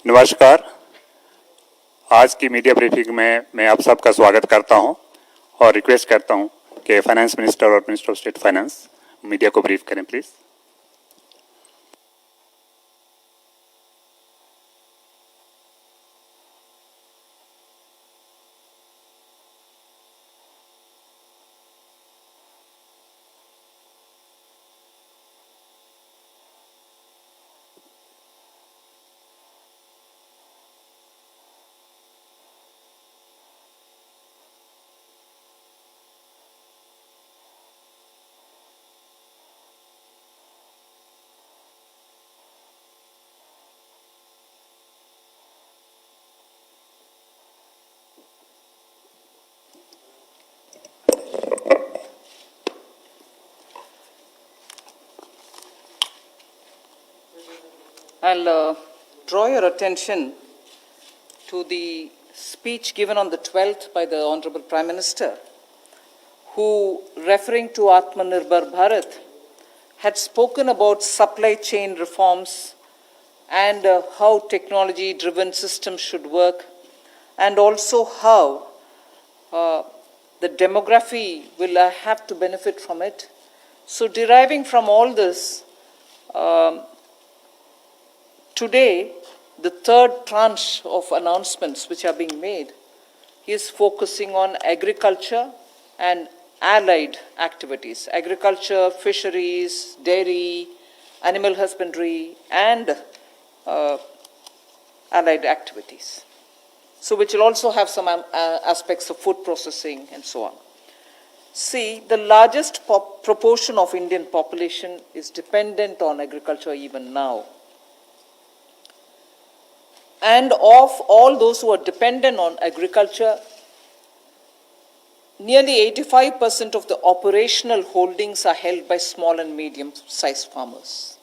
नमस्कार। आज की मीडिया ब्रीफिंग में मैं आप सबका स्वागत करता हूं और रिक्वेस्ट करता हूं कि फाइनेंस मिनिस्टर और minister of state finance media को ब्रीफ करें please. I'll draw your attention to the speech given on the 12th by the Honorable Prime Minister, who, referring to Atmanirbhar Bharat, had spoken about supply chain reforms and how technology-driven systems should work, and also how the demography will have to benefit from it. So deriving from all this, today, the third tranche of announcements which are being made is focusing on agriculture and allied activities. Agriculture, fisheries, dairy, animal husbandry, and allied activities. So which will also have some aspects of food processing and so on. See, the largest proportion of Indian population is dependent on agriculture even now. And of all those who are dependent on agriculture, nearly 85% of the operational holdings are held by small and medium-sized farmers,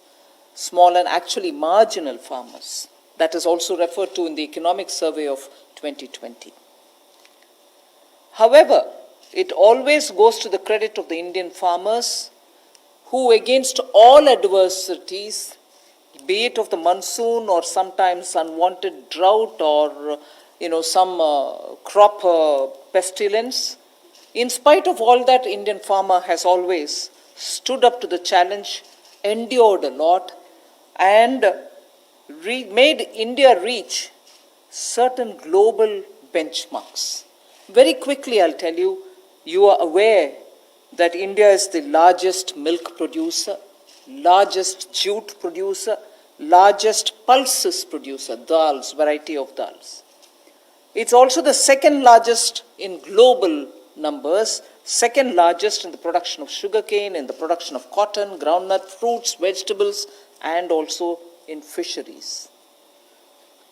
small and actually marginal farmers. That is also referred to in the Economic Survey of 2020. However, it always goes to the credit of the Indian farmers who, against all adversities, be it of the monsoon or sometimes unwanted drought or some crop pestilence, in spite of all that, Indian farmer has always stood up to the challenge, endured a lot, and made India reach certain global benchmarks. Very quickly, I'll tell you, you are aware that India is the largest milk producer, largest jute producer, largest pulses producer, dals, variety of dals. It's also the second largest in global numbers, second largest in the production of sugarcane, in the production of cotton, groundnut, fruits, vegetables, and also in fisheries.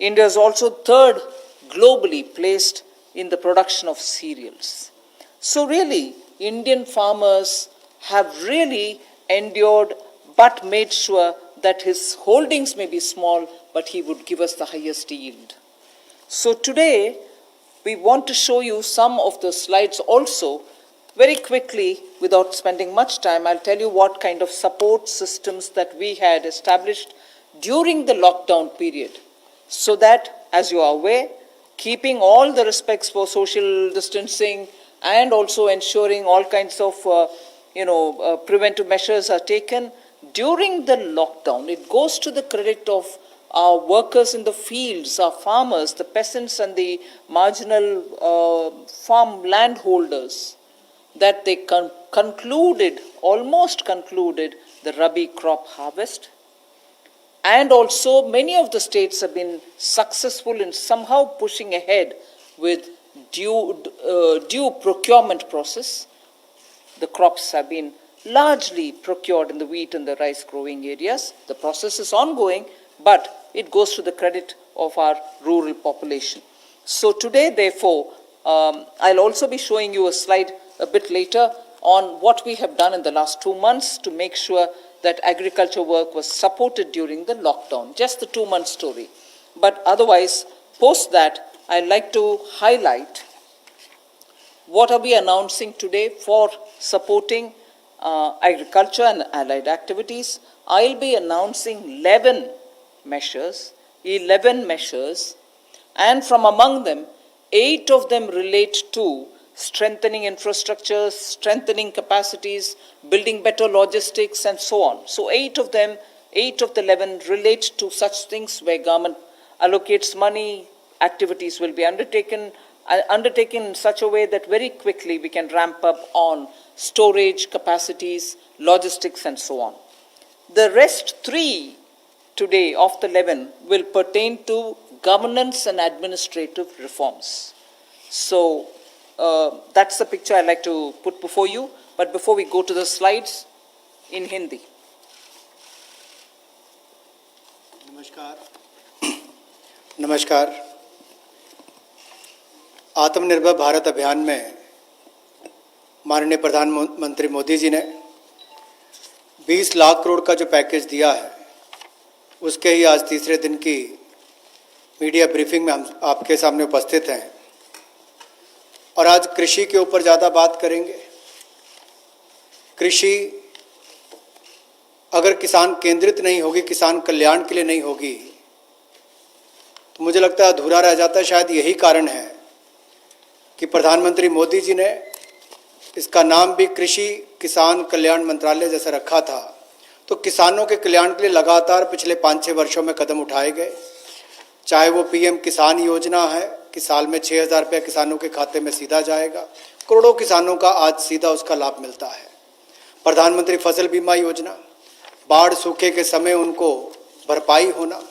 India is also third globally placed in the production of cereals. So really, Indian farmers have really endured but made sure that his holdings may be small, but he would give us the highest yield. So today, we want to show you some of the slides also. Very quickly, without spending much time, I'll tell you what kind of support systems that we had established during the lockdown period, so that, as you are aware, keeping all the respects for social distancing and also ensuring all kinds of preventive measures are taken during the lockdown. It goes to the credit of our workers in the fields, our farmers, the peasants and the marginal farm landholders, that they almost concluded the Rabi crop harvest. And also many of the states have been successful in somehow pushing ahead with due procurement process. The crops have been largely procured in the wheat and the rice growing areas. The process is ongoing, but it goes to the credit of our rural population. So today, therefore, I'll also be showing you a slide a bit later on what we have done in the last 2 months to make sure that agriculture work was supported during the lockdown. Just the 2-month story. But otherwise, post that, I'd like to highlight what are we announcing today for supporting agriculture and allied activities. I'll be announcing 11 measures 11 measures, and from among them, 8 of them relate to strengthening infrastructure, strengthening capacities, building better logistics, and so on. So 8 of them, 8 of the 11 relate to such things where government allocates money, activities will be undertaken in such a way that very quickly we can ramp up on storage, capacities, logistics, and so on. The rest 3 today of the 11 will pertain to governance and administrative reforms. So that's the picture I'd like to put before you. But before we go to the slides, in Hindi. नमस्कार। आत्मनिर्भर भारत अभियान में माननीय प्रधानमंत्री मोदी जी ने 20 लाख करोड़ का जो package दिया है, उसके ही आज तीसरे दिन की मीडिया ब्रीफिंग में हम आपके सामने उपस्थित हैं और आज कृषि के ऊपर ज़्यादा बात करेंगे। कृषि अगर किसान केंद्रित नहीं होगी, किसान कल्याण के लिए नहीं होगी, तो मुझे लगता है अधूरा रह जाता है। शायद यही कारण है कि प्रधानमंत्री मोदी जी ने इसका नाम भी कृषि किसान कल्याण मंत्रालय जैसा रखा था। तो किसानों के कल्याण के लिए लगातार पिछले 5-6 वर्षों में कदम उठाए गए, चाहे वो पीएम किसान योजना है कि साल में 6,000 रुपये किसानों के खाते में सीधा जाएगा, करोड़ों किसानों का आज सीधा उसका लाभ मिलता है। प्रधानमंत्री फसल बीमा योजना, बाढ़ सूखे के समय उनको भरपाई होना,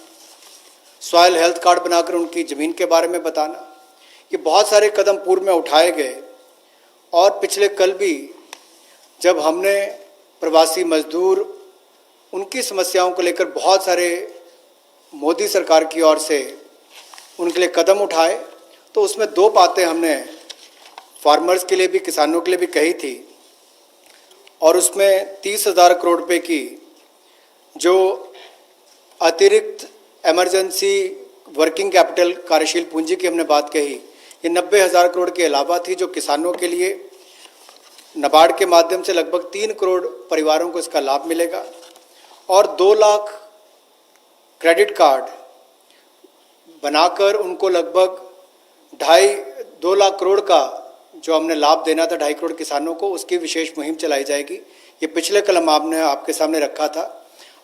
सॉइल हेल्थ कार्ड बनाकर उनकी ज़मीन के बारे में बताना, ये बहुत सारे कदम पूर्व में उठाए गए। और पिछले कल भी जब हमने प्रवासी मजदूर उनकी समस्याओं को लेकर बहुत सारे मोदी सरकार की ओर से उनके लिए कदम उठाए, तो उसमें 2 बातें हमने फार्मर्स के लिए भी, किसानों के लिए भी कही थी। और उसमें 30,000 करोड़ रुपए की जो अतिरिक्त इमरजेंसी वर्किंग कैपिटल कार्यशील पूंजी की हमने बात कही, ये 90,000 करोड़ के अलावा थी, जो किसानों के लिए नाबार्ड के माध्यम से लगभग 3 करोड़ परिवारों को इसका लाभ मिलेगा। और 2 लाख क्रेडिट कार्ड बनाकर उनको लगभग 2 लाख करोड़ का जो हमने लाभ देना था 2.5 करोड़ किसानों को, उसकी विशेष मुहिम चलाई जाएगी। ये पिछले कल आपने आपके सामने रखा था।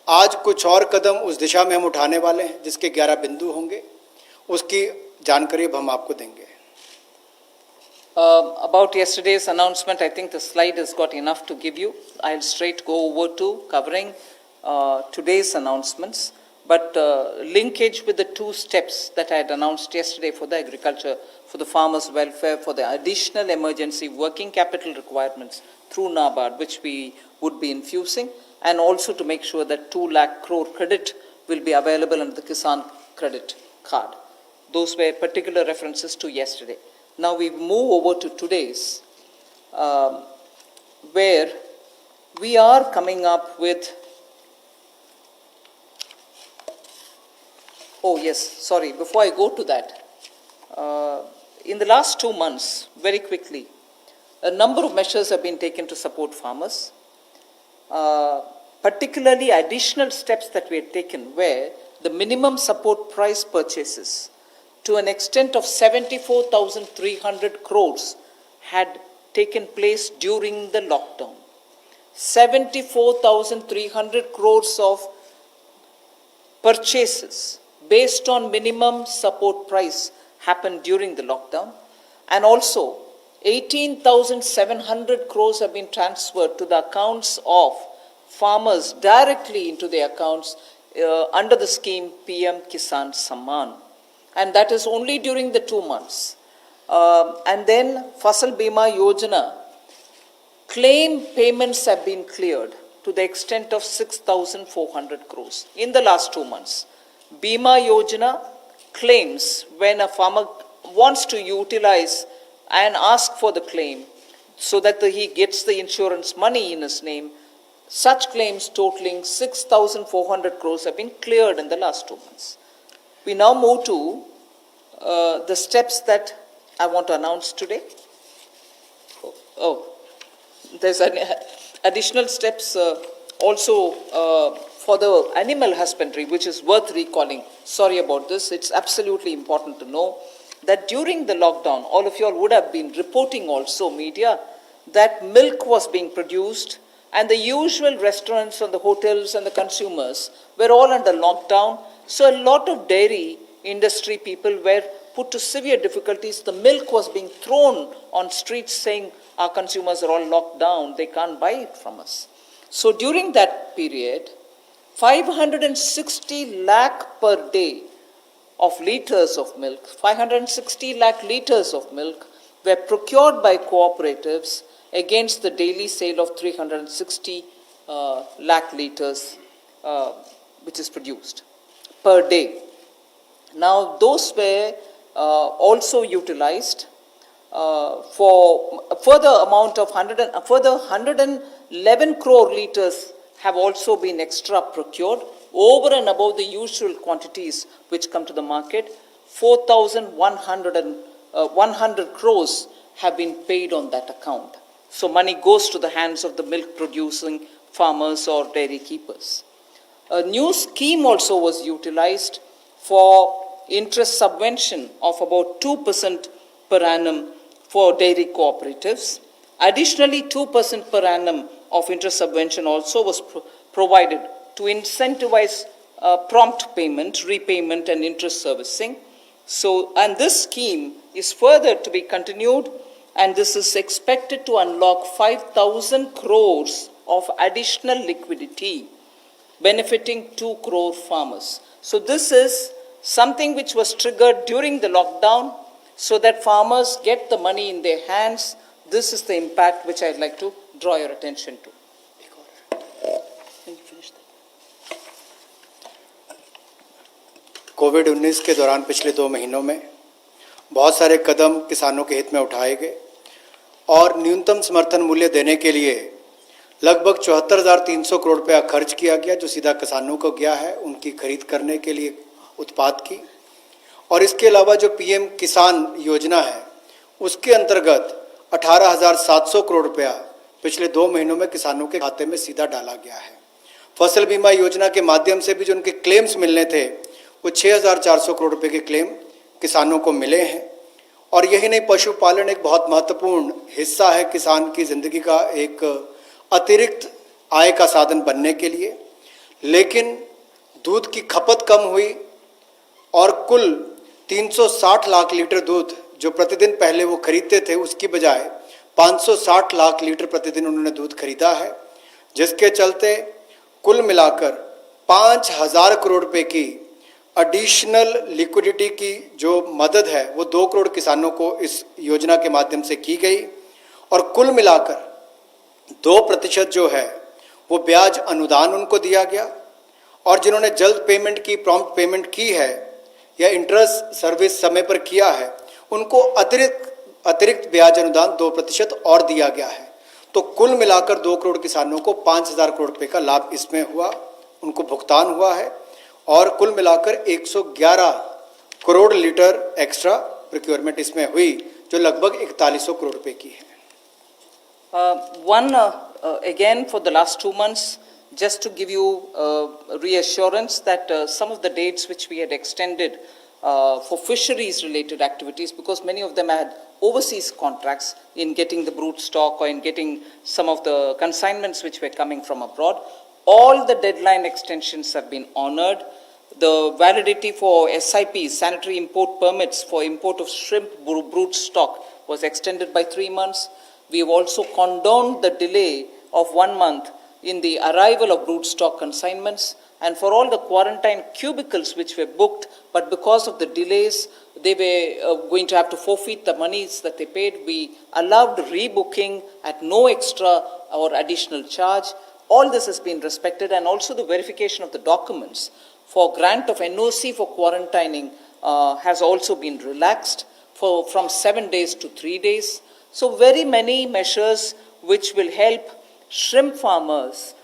आज कुछ और कदम उस दिशा में हम उठाने वाले हैं, जिसके 11 बिंदु होंगे, उसकी जानकारी अब हम आपको देंगे। About yesterday's announcement, I think the slide has got enough to give you. I'll straight go over to covering today's announcements, but linkage with the 2 steps that I had announced yesterday for the agriculture, for the farmers' welfare, for the additional emergency working capital requirements through NABARD, which we would be infusing, and also to make sure that 2 lakh crore credit will be available under the Kisan credit card. Those were particular references to yesterday. Now we move over to today's, where we are coming up with, oh yes, sorry, before I go to that, in the last 2 months, very quickly, a number of measures have been taken to support farmers. Particularly additional steps that we had taken where the minimum support price purchases to an extent of 74,300 crores had taken place during the lockdown. 74,300 crores of purchases based on minimum support price happened during the lockdown, and also 18,700 crores have been transferred to the accounts of farmers directly into their accounts under the scheme PM Kisan Samman, and that is only during the 2 months. And then Fasal Bima Yojana claim payments have been cleared to the extent of 6,400 crores in the last 2 months. Bima Yojana claims, when a farmer wants to utilize and ask for the claim so that he gets the insurance money in his name, such claims totaling 6,400 crores have been cleared in the last 2 months. We now move to the steps that I want to announce today. There's additional steps also for the animal husbandry, which is worth recalling. Sorry about this. It's absolutely important to know that during the lockdown, all of you all would have been reporting also, media, that milk was being produced and the usual restaurants and the hotels and the consumers were all under lockdown. So a lot of dairy industry people were put to severe difficulties. The milk was being thrown on streets saying our consumers are all locked down, they can't buy it from us. So during that period, 560 lakh per day of liters of milk, 560 lakh liters of milk were procured by cooperatives against the daily sale of 360 lakh liters which is produced per day. Now those were also utilized for a further amount of 111 crore liters have also been extra procured over and above the usual quantities which come to the market. 4,100 crores have been paid on that account. So money goes to the hands of the milk producing farmers or dairy keepers. A new scheme also was utilized for interest subvention of about 2% per annum for dairy cooperatives. Additionally, 2% per annum of interest subvention also was provided to incentivize prompt payment, repayment and interest servicing. So, and this scheme is further to be continued, and this is expected to unlock 5,000 crores of additional liquidity benefiting 2 crore farmers. So this is something which was triggered during the lockdown so that farmers get the money in their hands. This is the impact which I'd like to draw your attention to. कोविड-19 के दौरान पिछले 2 महीनों में बहुत सारे कदम किसानों के हित में उठाए गए और न्यूनतम समर्थन मूल्य देने के लिए लगभग 74,300 करोड़ रुपया खर्च किया गया, जो सीधा किसानों को गया है उनकी खरीद करने के लिए उत्पाद की। और इसके अलावा जो पीएम किसान योजना है उसके अंतर्गत 18,700 करोड़ रुपया पिछले 2 महीनों में किसानों के खाते में सीधा डाला गया है। फसल बीमा योजना के माध्यम से भी जो उनके क्लेम्स मिलने थे वो 6,400 करोड़ रुपए के क्लेम किसानों को मिले हैं। और यही नहीं, पशुपालन एक बहुत महत्वपूर्ण हिस्सा है किसान की ज़िंदगी का, एक अतिरिक्त आय का साधन बनने के लिए। लेकिन दूध की खपत कम हुई और कुल 360 लाख लीटर दूध जो प्रतिदिन पहले वो खरीदते थे उसकी बजाय 560 लाख लीटर प्रतिदिन उन्होंने दूध खरीदा है, जिसके चलते कुल मिलाकर 5,000 करोड़ रुपए की एडिशनल लिक्विडिटी की जो मदद है वो 2 करोड़ किसानों को इस योजना के माध्यम से की गई। और कुल मिलाकर 2% जो है वो ब्याज अनुदान उनको दिया गया, और जिन्होंने जल्द पेमेंट की, प्रॉम्प्ट पेमेंट की है या इंटरेस्ट सर्विस समय पर किया है, उनको अतिरिक्त ब्याज अनुदान 2% और दिया गया है। तो कुल मिलाकर 2 करोड़ किसानों को 5,000 करोड़ रुपए का लाभ इसमें हुआ, उनको भुगतान हुआ है। और कुल मिलाकर 111 करोड़ लीटर एक्स्ट्रा प्रोक्योरमेंट इसमें हुई, जो लगभग 4100 करोड़ रुपए की है। Again, for the last 2 months, just to give you reassurance that some of the dates which we had extended for fisheries related activities, because many of them had overseas contracts in getting the brood stock or in getting some of the consignments which were coming from abroad, all the deadline extensions have been honored. The validity for SIPs, sanitary import permits for import of shrimp brood stock, was extended by 3 months. We have also condoned the delay of 1 month in the arrival of brood stock consignments, and for all the quarantine cubicles which were booked, but because of the delays, they were going to have to forfeit the monies that they paid. We allowed rebooking at no extra or additional charge. All this has been respected, and also the verification of the documents for grant of NOC for quarantining has also been relaxed from 7 days to 3 days. So very many measures which will help shrimp farmers,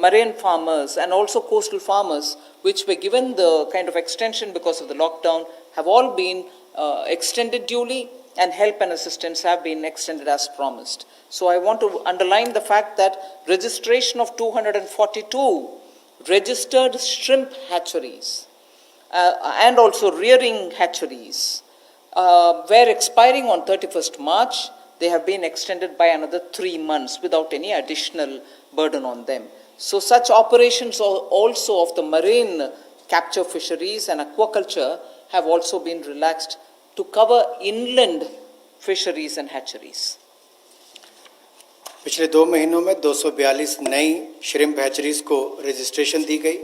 marine farmers and also coastal farmers, which were given the kind of extension because of the lockdown, have all been extended duly, and help and assistance have been extended as promised. So I want to underline the fact that registration of 242 registered shrimp hatcheries and also rearing hatcheries were expiring on 31st March. They have been extended by another 3 months without any additional burden on them. So such operations also of the marine capture fisheries and aquaculture have also been relaxed to cover inland fisheries and hatcheries. पिछले 2 महीनों में 242 नई shrimp hatcheries को registration दी गई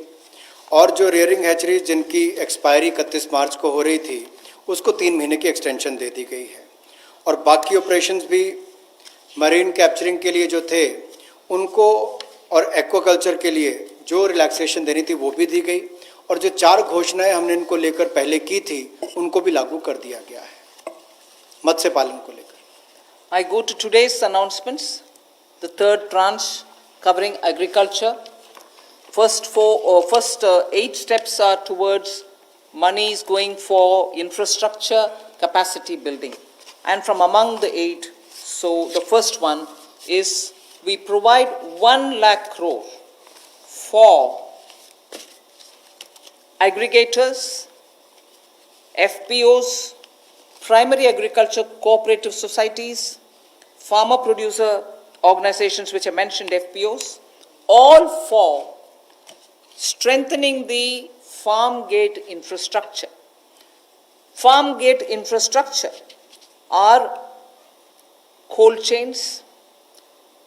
और जो rearing hatcheries जिनकी expiry 31 मार्च को हो रही थी उसको 3 महीने की एक्सटेंशन दे दी गई है और बाकी ऑपरेशंस भी मरीन कैप्चरिंग के लिए जो थे उनको और एक्वाकल्चर के लिए जो रिलैक्सेशन देनी थी वो भी दी गई और जो 4 घोषणाएं हमने इनको लेकर पहले की थी उनको भी लागू कर दिया गया है मत्स्य पालन को लेकर। I go to today's announcements, the third tranche covering agriculture. First 8 steps are towards monies going for infrastructure capacity building. And from among the 8, so the first one is we provide 1 lakh crore for aggregators, FPOs, primary agriculture cooperative societies, farmer producer organizations which I mentioned, FPOs, all for strengthening the farm gate infrastructure. Farm gate infrastructure are cold chains,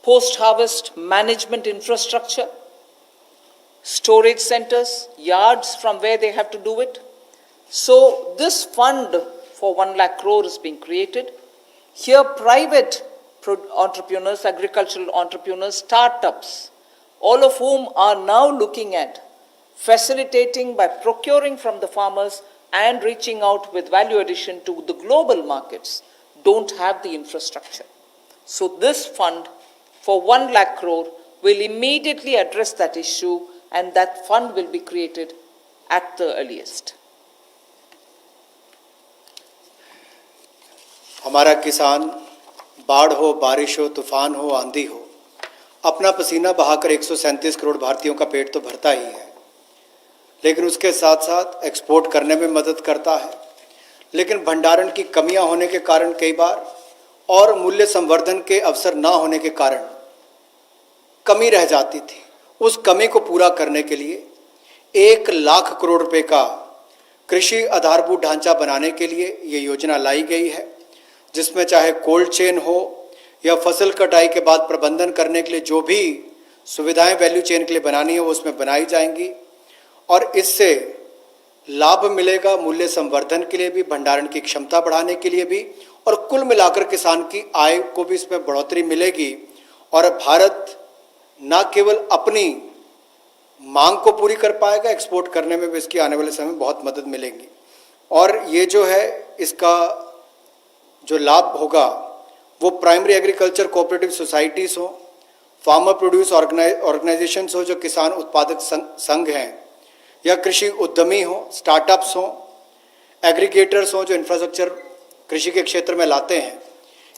post-harvest management infrastructure, storage centers, yards from where they have to do it. So this fund for 1 lakh crore is being created. Here private entrepreneurs, agricultural entrepreneurs, startups, all of whom are now looking at facilitating by procuring from the farmers and reaching out with value addition to the global markets, don't have the infrastructure. So this fund for 1 lakh crore will immediately address that issue and that fund will be created at the earliest. हमारा किसान बाढ़ हो, बारिश हो, तूफान हो, आंधी हो, अपना पसीना बहाकर 137 करोड़ भारतीयों का पेट तो भरता ही है, लेकिन उसके साथ साथ एक्सपोर्ट करने में मदद करता है। लेकिन भंडारण की कमियां होने के कारण कई बार और मूल्य संवर्धन के अवसर ना होने के कारण कमी रह जाती थी। उस कमी को पूरा करने के लिए 1 लाख करोड़ रुपए का कृषि आधारभूत ढांचा बनाने के लिए ये योजना लाई गई है, जिसमें चाहे कोल्ड चेन हो या फसल कटाई के बाद प्रबंधन करने के लिए जो भी सुविधाएं वैल्यू चेन के लिए बनानी है वो उसमें बनाई जाएंगी और इससे लाभ मिलेगा मूल्य संवर्धन के लिए भी, भंडारण की क्षमता बढ़ाने के लिए भी और कुल मिलाकर किसान की आय को भी इसमें बढ़ोतरी मिलेगी और भारत न केवल अपनी मांग को पूरी कर पाएगा, एक्सपोर्ट करने में भी इसकी आने वाले समय में बहुत मदद मिलेगी। और ये जो है इसका जो लाभ होगा वो प्राइमरी एग्रीकल्चर कोऑपरेटिव सोसाइटीज़ हो, फार्मर प्रोड्यूस ऑर्गेनाइजेशंस हो जो किसान उत्पादक संघ हैं, या कृषि उद्यमी हो, स्टार्टअप्स हो, एग्रीगेटर्स हो जो इंफ्रास्ट्रक्चर कृषि के क्षेत्र में लाते हैं,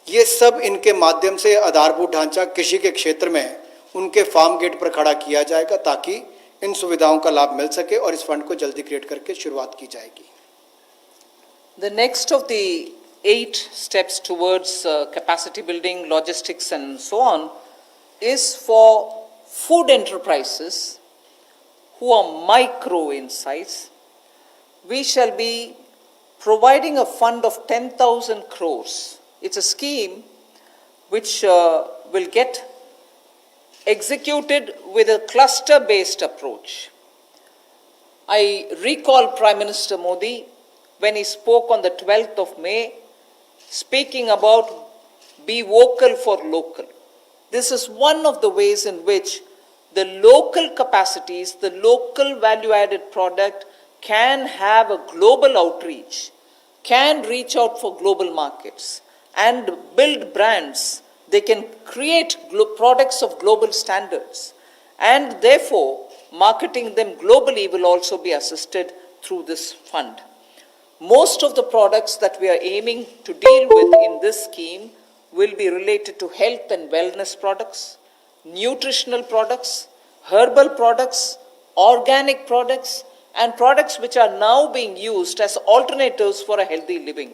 ये सब इनके माध्यम से आधारभूत ढांचा कृषि के क्षेत्र में उनके फार्म गेट पर खड़ा किया जाएगा ताकि इन सुविधाओं का लाभ मिल सके और इस फंड को जल्दी क्रिएट करके शुरुआत की जाएगी। The next of the 8 steps towards capacity building, logistics and so on is for food enterprises who are micro in size. We shall be providing a fund of 10,000 crores. It's a scheme which will get executed with a cluster-based approach. I recall Prime Minister Modi when he spoke on the 12th of May, speaking about be vocal for local. This is one of the ways in which the local capacities, the local value-added product can have a global outreach, can reach out for global markets and build brands. They can create products of global standards and therefore marketing them globally will also be assisted through this fund. Most of the products that we are aiming to deal with in this scheme will be related to health and wellness products, nutritional products, herbal products, organic products, and products which are now being used as alternatives for a healthy living.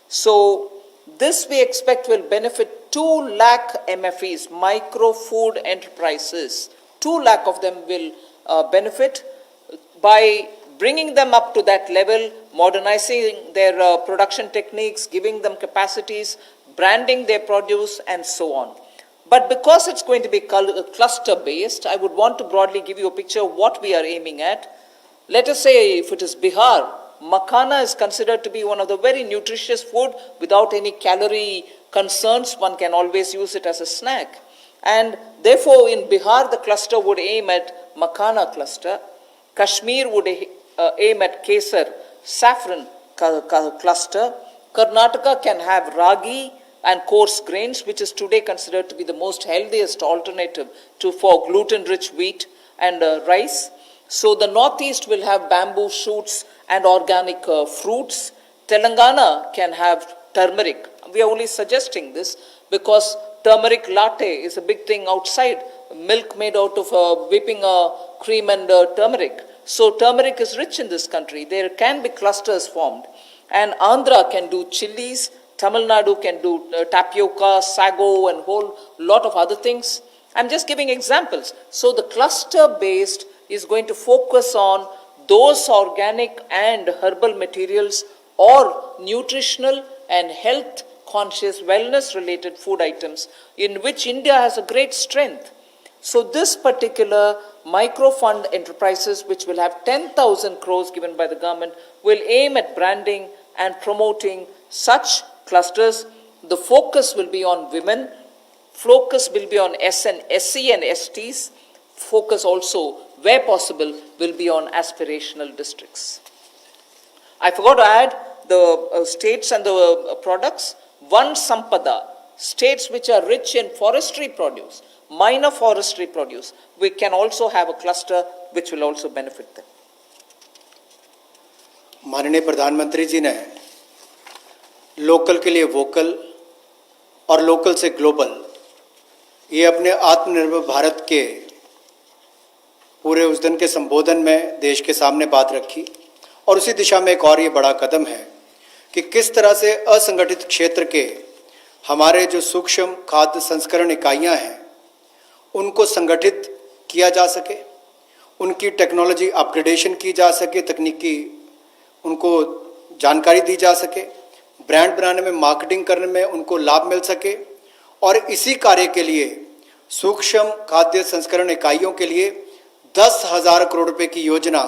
So this we expect will benefit 2 lakh MFEs, micro food enterprises. 2 lakh of them will benefit by bringing them up to that level, modernizing their production techniques, giving them capacities, branding their produce, and so on. But because it's going to be cluster-based, I would want to broadly give you a picture of what we are aiming at. Let us say if it is Bihar, makhana is considered to be one of the very nutritious food without any calorie concerns. One can always use it as a snack. And therefore, in Bihar, the cluster would aim at makhana cluster. Kashmir would aim at kesar, saffron cluster. Karnataka can have ragi and coarse grains, which is today considered to be the most healthiest alternative for gluten-rich wheat and rice. So the Northeast will have bamboo shoots and organic fruits. Telangana can have turmeric. We are only suggesting this because turmeric latte is a big thing outside. Milk made out of whipping cream and turmeric. So turmeric is rich in this country. There can be clusters formed. And Andhra can do chilies. Tamil Nadu can do tapioca, sago, and whole lot of other things. I'm just giving examples. So the cluster-based is going to focus on those organic and herbal materials or nutritional and health-conscious, wellness-related food items in which India has a great strength. So this particular micro-fund enterprises, which will have 10,000 crores given by the government, will aim at branding and promoting such clusters. The focus will be on women. Focus will be on SC and STs. Focus also, where possible, will be on aspirational districts. I forgot to add the states and the products. One Sampada, states which are rich in forestry produce, minor forestry produce, we can also have a cluster which will also benefit them. माननीय प्रधानमंत्री जी ने local के लिए vocal और local से global ये अपने आत्मनिर्भर भारत के पूरे उस दिन के संबोधन में देश के सामने बात रखी और उसी दिशा में एक और ये बड़ा कदम है कि किस तरह से असंगठित क्षेत्र के हमारे जो सूक्ष्म खाद्य संस्करण इकाइयां हैं उनको संगठित किया जा सके, उनकी टेक्नोलॉजी अपग्रेडेशन की जा सके, तकनीकी उनको जानकारी दी जा सके, ब्रांड बनाने में, मार्केटिंग करने में उनको लाभ मिल सके। और इसी कार्य के लिए सूक्ष्म खाद्य संस्करण इकाइयों के लिए 10,000 करोड़ रुपए की योजना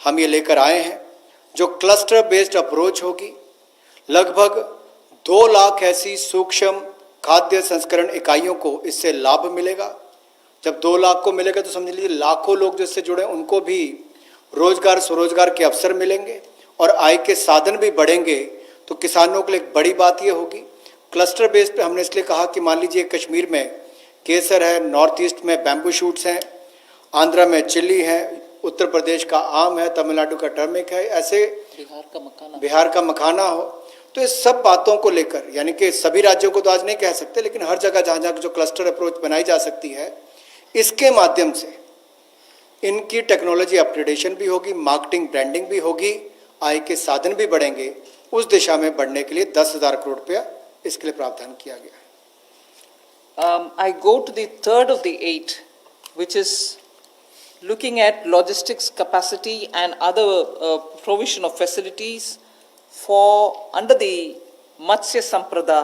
हम ये लेकर आए हैं जो क्लस्टर बेस्ड अप्रोच होगी। लगभग 2 लाख ऐसी सूक्ष्म खाद्य संस्करण इकाइयों को इससे लाभ मिलेगा। जब 2 लाख को मिलेगा तो समझ लीजिए लाखों लोग जो इससे जुड़े उनको भी रोजगार स्वरोजगार के अवसर मिलेंगे और आय के साधन भी बढ़ेंगे। तो किसानों के लिए एक बड़ी बात ये होगी। क्लस्टर बेस पे हमने इसलिए कहा कि मान लीजिए कश्मीर में केसर है, नॉर्थ ईस्ट में बैम्बू शूट्स हैं, आंध्रा में चिल्ली है, उत्तर प्रदेश का आम है, तमिलनाडु का टर्मिक है, ऐसे बिहार का मखाना हो। तो इस सब बातों को लेकर, यानी कि सभी राज्यों को तो आज नहीं कह सकते, लेकिन हर जगह जहाँ जहाँ जो क्लस्टर अप्रोच बनाई जा सकती है, इसके माध्यम से इनकी टेक्नोलॉजी अपग्रेडेशन भी होगी, मार्केटिंग ब्रांडिंग भी होगी, आय के साधन भी बढ़ेंगे। उस दिशा में बढ़ने के लिए 10,000 करोड़ रुपया इसके लिए प्रावधान किया गया है। I go to the third of the 8, which is looking at logistics capacity and other provision of facilities for under the Matsya Sampada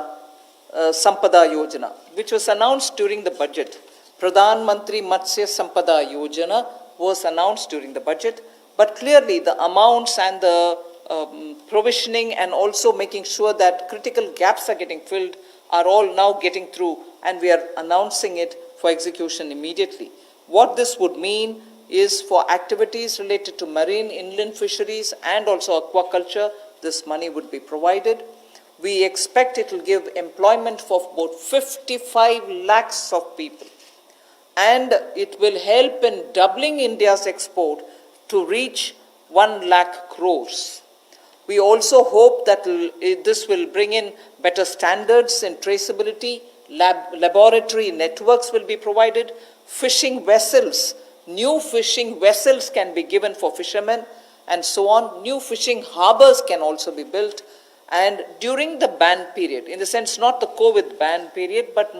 Yojana, which was announced during the budget. Pradhan Mantri Matsya Sampada Yojana was announced during the budget, but clearly the amounts and the provisioning and also making sure that critical gaps are getting filled are all now getting through, and we are announcing it for execution immediately. What this would mean is for activities related to marine, inland fisheries and also aquaculture, this money would be provided. We expect it will give employment for about 55 lakhs of people, and it will help in doubling India's export to reach 1 lakh crores. We also hope that this will bring in better standards in traceability, laboratory networks will be provided, fishing vessels new fishing vessels can be given for fishermen, and so on. New fishing harbors can also be built. And during the ban period, in the sense not the COVID ban period, but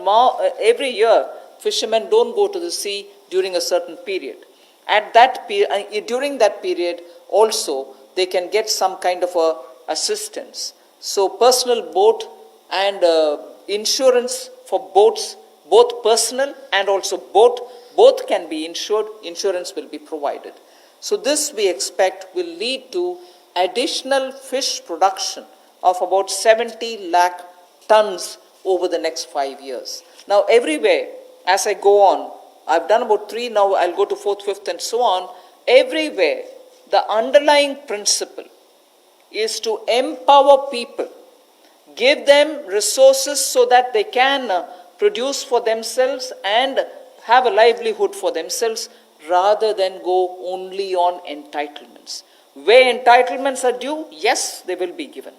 every year fishermen don't go to the sea during a certain period. At that during that period also they can get some kind of a assistance. So personal boat and insurance for boats, both personal and also boat, both can be insured. Insurance will be provided. So this we expect will lead to additional fish production of about 70 lakh tons over the next 5 years. Now everywhere, as I go on, I've done about 3, now I'll go to 4th, 5th and so on. Everywhere, the underlying principle is to empower people, give them resources so that they can produce for themselves and have a livelihood for themselves, rather than go only on entitlements. Where entitlements are due, yes, they will be given.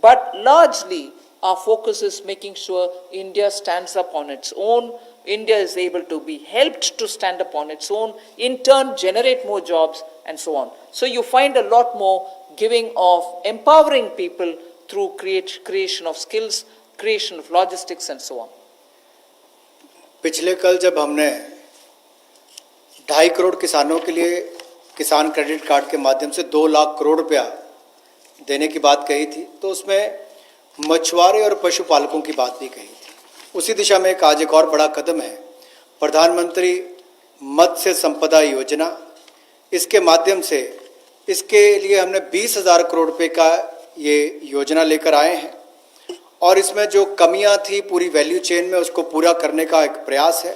But largely, our focus is making sure India stands up on its own. India is able to be helped to stand up on its own, in turn generate more jobs and so on. So you find a lot more giving of empowering people through creation of skills, creation of logistics and so on. पिछले कल जब हमने 2.5 करोड़ किसानों के लिए किसान credit card के माध्यम से 2 लाख करोड़ रुपया देने की बात कही थी, तो उसमें मछुआरे और पशुपालकों की बात भी कही थी। उसी दिशा में आज एक और बड़ा कदम है, प्रधानमंत्री मत्स्य संपदा योजना। इसके माध्यम से इसके लिए हमने 20,000 करोड़ रुपए का ये योजना लेकर आए हैं और इसमें जो कमियां थी पूरी वैल्यू चेन में उसको पूरा करने का एक प्रयास है,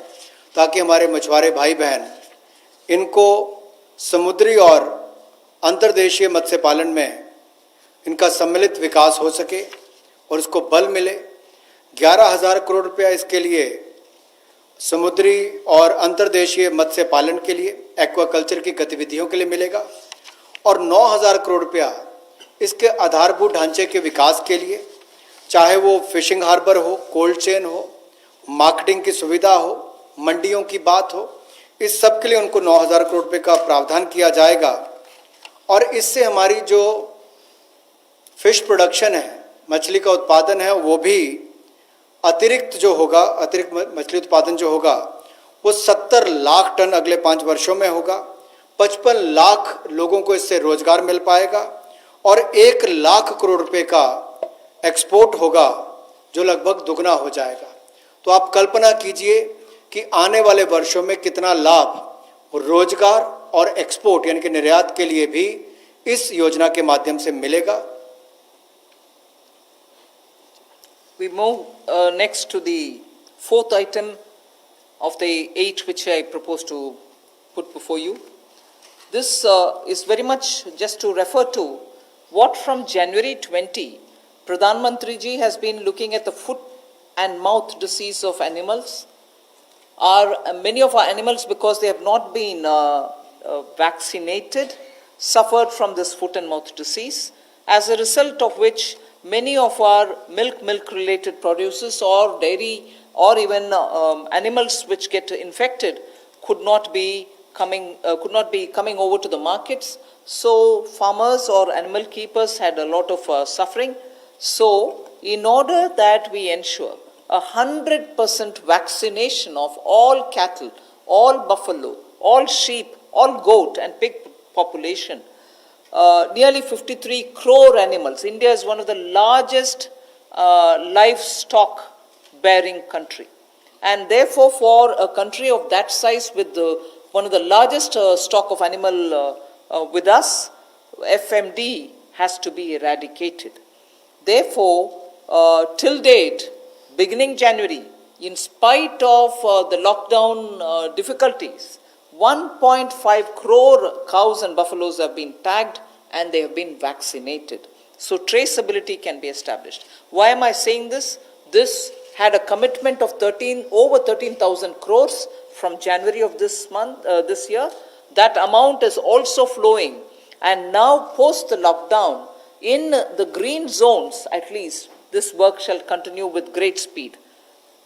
ताकि हमारे मछुआरे भाई बहन इनको समुद्री और अंतर्देशीय मत्स्य पालन में इनका सम्मिलित विकास हो सके और इसको बल मिले। 11,000 करोड़ रुपया इसके लिए समुद्री और अंतर्देशीय मत्स्य पालन के लिए, एक्वाकल्चर की गतिविधियों के लिए मिलेगा और 9,000 करोड़ रुपया इसके आधारभूत ढांचे के विकास के लिए, चाहे वो फिशिंग हार्बर हो, कोल्ड चेन हो, मार्केटिंग की सुविधा हो, मंडियों की बात हो, इस सब के लिए उनको 9,000 करोड़ रुपए का प्रावधान किया जाएगा। और इससे हमारी जो फिश प्रोडक्शन है, मछली का उत्पादन है, वो भी अतिरिक्त जो होगा, अतिरिक्त मछली उत्पादन जो होगा वो 70 लाख टन अगले 5 वर्षों में होगा। 55 लाख लोगों को इससे रोजगार मिल पाएगा और 1 लाख करोड़ रुपए का एक्सपोर्ट होगा, जो लगभग दुगना हो जाएगा। तो आप कल्पना कीजिए कि आने वाले वर्षों में कितना लाभ रोजगार और एक्सपोर्ट यानी कि निर्यात के लिए भी इस योजना के माध्यम से मिलेगा। We move next to the 4th item of the 8 which I propose to put before you. This is very much just to refer to what from January 20, Pradhan Mantri ji has been looking at the foot and mouth disease of animals. Many of our animals, because they have not been vaccinated, suffered from this foot and mouth disease, as a result of which many of our milk related producers or dairy or even animals which get infected could not be coming over to the markets. So farmers or animal keepers had a lot of suffering. So in order that we ensure 100% vaccination of all cattle, all buffalo, all sheep, all goat and pig population, nearly 53 crore animals. India is one of the largest livestock bearing country, and therefore for a country of that size with one of the largest stock of animal with us, FMD has to be eradicated. Therefore, till date, beginning January, in spite of the lockdown difficulties, 1.5 crore cows and buffaloes have been tagged and they have been vaccinated. So traceability can be established. Why am I saying this? This had a commitment of over 13,000 crores from January of this month, this year. That amount is also flowing, and now post the lockdown, in the green zones at least, this work shall continue with great speed.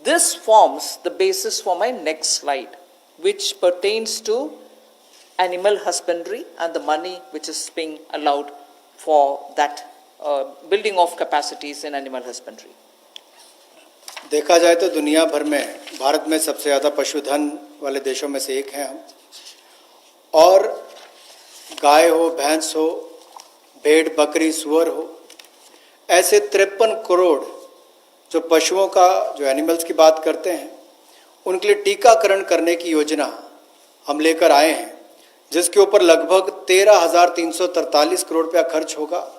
This forms the basis for my next slide, which pertains to animal husbandry and the money which is being allowed for that building of capacities in animal husbandry. देखा जाए तो दुनिया भर में भारत में सबसे ज़्यादा पशुधन वाले देशों में से एक हैं हम, और गाय हो, भैंस हो, भेड़, बकरी, सुअर हो, ऐसे 53 करोड़ जो पशुओं का, जो एनिमल्स की बात करते हैं, उनके लिए टीकाकरण करने की योजना हम लेकर आए हैं, जिसके ऊपर लगभग 13,343 करोड़ रुपया खर्च होगा।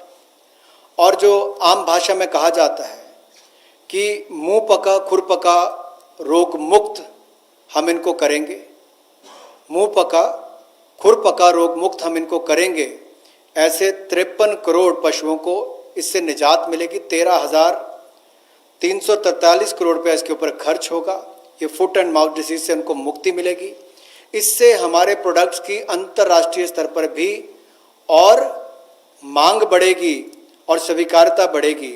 और जो आम भाषा में कहा जाता है कि मुंह पका खुर पका रोग मुक्त हम इनको करेंगे, मुंह पका खुर पका रोग मुक्त हम इनको करेंगे, ऐसे 53 करोड़ पशुओं को इससे निजात मिलेगी। 13,343 करोड़ रुपया इसके ऊपर खर्च होगा। ये फुट एंड माउथ डिसीज से उनको मुक्ति मिलेगी। इससे हमारे प्रोडक्ट्स की अंतर्राष्ट्रीय स्तर पर भी और मांग बढ़ेगी और स्वीकार्यता बढ़ेगी,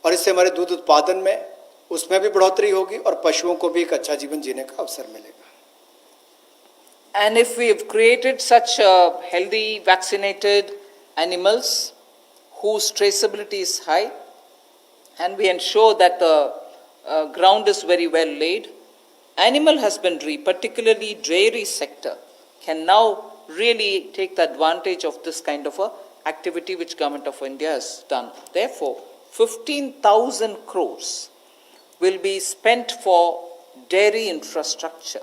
और इससे हमारे दूध उत्पादन में उसमें भी बढ़ोतरी होगी और पशुओं को भी एक अच्छा जीवन जीने का अवसर मिलेगा। And if we have created such healthy, vaccinated animals whose traceability is high, and we ensure that the ground is very well laid, animal husbandry, particularly dairy sector, can now really take the advantage of this kind of a activity which Government of India has done. Therefore, 15,000 crores will be spent for dairy infrastructure.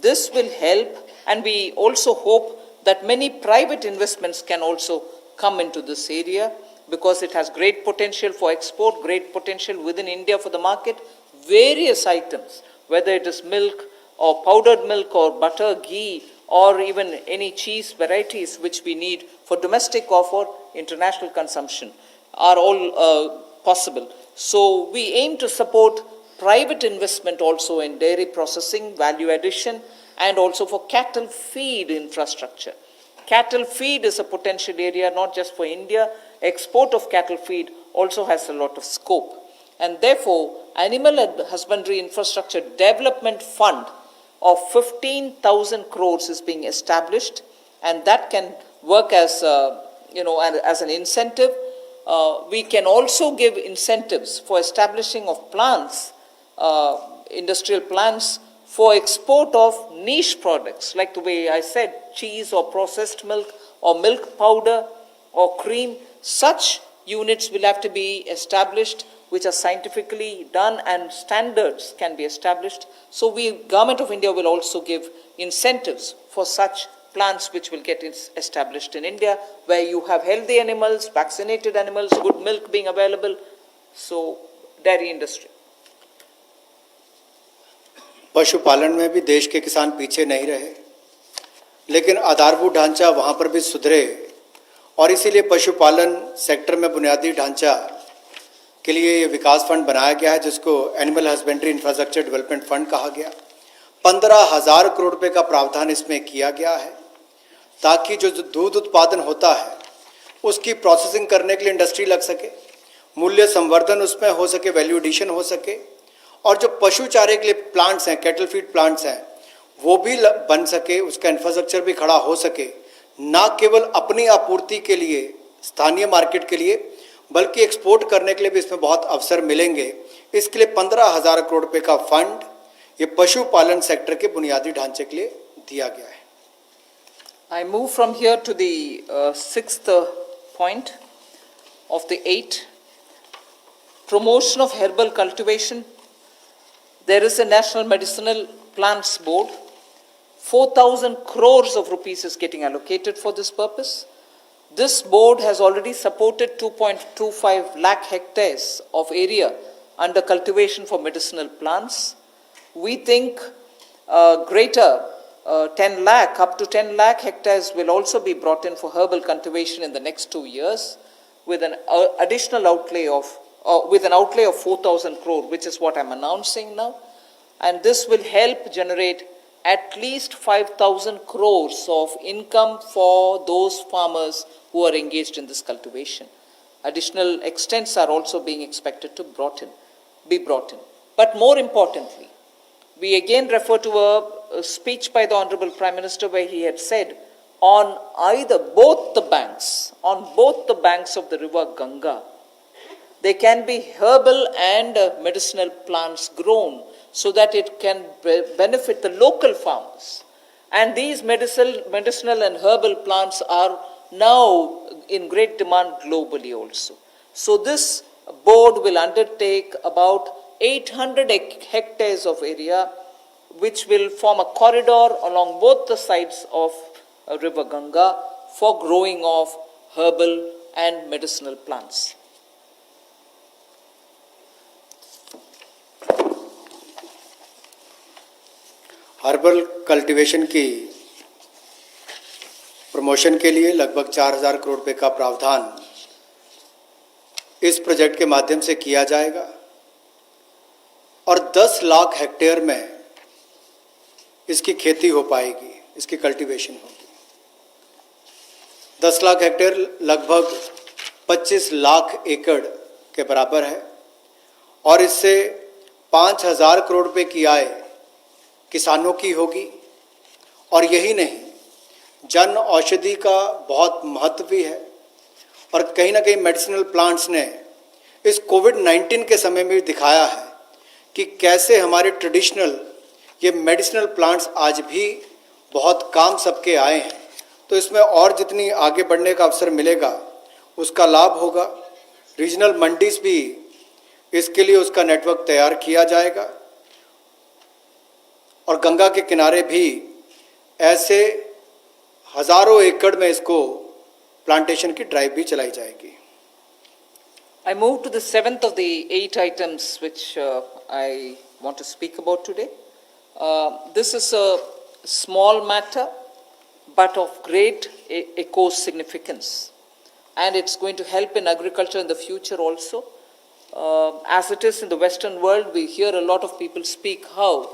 This will help, and we also hope that many private investments can also come into this area, because it has great potential for export, great potential within India for the market. Various items, whether it is milk or powdered milk or butter, ghee, or even any cheese varieties which we need for domestic or for international consumption, are all possible. So we aim to support private investment also in dairy processing, value addition, and also for cattle feed infrastructure. Cattle feed is a potential area not just for India. Export of cattle feed also has a lot of scope. And therefore, Animal Husbandry Infrastructure Development Fund of 15,000 crores is being established, and that can work as as an incentive. We can also give incentives for establishing of plants, industrial plants for export of niche products, like the way I said, cheese or processed milk or milk powder or cream. Such units will have to be established, which are scientifically done, and standards can be established. So Government of India will also give incentives for such plants which will get established in India, where you have healthy animals, vaccinated animals, good milk being available. So dairy industry. पशुपालन में भी देश के किसान पीछे नहीं रहे, लेकिन आधारभूत ढांचा वहाँ पर भी सुधरे, और इसीलिए पशुपालन सेक्टर में बुनियादी ढांचा के लिए ये विकास फंड बनाया गया है, जिसको animal husbandry infrastructure development fund कहा गया। 15,000 करोड़ रुपए का प्रावधान इसमें किया गया है, ताकि जो दूध उत्पादन होता है उसकी प्रोसेसिंग करने के लिए इंडस्ट्री लग सके, मूल्य संवर्धन उसमें हो सके, वैल्यू एडिशन हो सके, और जो पशु चारे के लिए प्लांट्स हैं, कैटल फीड प्लांट्स हैं, वो भी बन सके, उसका इंफ्रास्ट्रक्चर भी खड़ा हो सके, ना केवल अपनी आपूर्ति के लिए, स्थानीय मार्केट के लिए, बल्कि एक्सपोर्ट करने के लिए भी इसमें बहुत अवसर मिलेंगे। इसके लिए 15,000 करोड़ रुपए का फंड ये पशुपालन सेक्टर के बुनियादी ढांचे के लिए दिया गया है। I move from here to the sixth point of the 8. Promotion of herbal cultivation. There is a National Medicinal Plants Board. 4,000 crores of rupees is getting allocated for this purpose. This board has already supported 2.25 lakh hectares of area under cultivation for medicinal plants. We think greater 10 lakh, up to 10 lakh hectares will also be brought in for herbal cultivation in the next 2 years, with an additional outlay of, with an outlay of 4,000 crore, which is what I'm announcing now. And this will help generate at least 5,000 crores of income for those farmers who are engaged in this cultivation. Additional extents are also being expected to be brought in. But more importantly, we again refer to a speech by the Honorable Prime Minister where he had said, on both the banks of the river Ganga, there can be herbal and medicinal plants grown so that it can benefit the local farmers. And these medicinal and herbal plants are now in great demand globally also. So this board will undertake about 800 hectares of area, which will form a corridor along both the sides of River Ganga for growing of herbal and medicinal plants. Herbal cultivation की promotion के लिए लगभग 4,000 करोड़ रुपए का प्रावधान इस project के माध्यम से किया जाएगा और 10 लाख हेक्टेयर में इसकी खेती हो पाएगी, इसकी कल्टीवेशन होगी। 10 लाख हेक्टेयर लगभग 25 लाख एकड़ के बराबर है और इससे 5,000 करोड़ रुपए की आय किसानों की होगी। और यही नहीं, जन औषधि का बहुत महत्व भी है और कहीं ना कहीं मेडिसिनल प्लांट्स ने इस कोविड-19 के समय में दिखाया है कि कैसे हमारे ट्रेडिशनल ये मेडिसिनल प्लांट्स आज भी बहुत काम सबके आए हैं। तो इसमें और जितनी आगे बढ़ने का अवसर मिलेगा उसका लाभ होगा। रीजनल मंडीज भी इसके लिए उसका नेटवर्क तैयार किया जाएगा और गंगा के किनारे भी ऐसे हजारों एकड़ में इसको प्लांटेशन की ड्राइव भी चलाई जाएगी। I move to the seventh of the 8 items which I want to speak about today. This is a small matter but of great eco significance, and it's going to help in agriculture in the future also. As it is in the Western world, we hear a lot of people speak how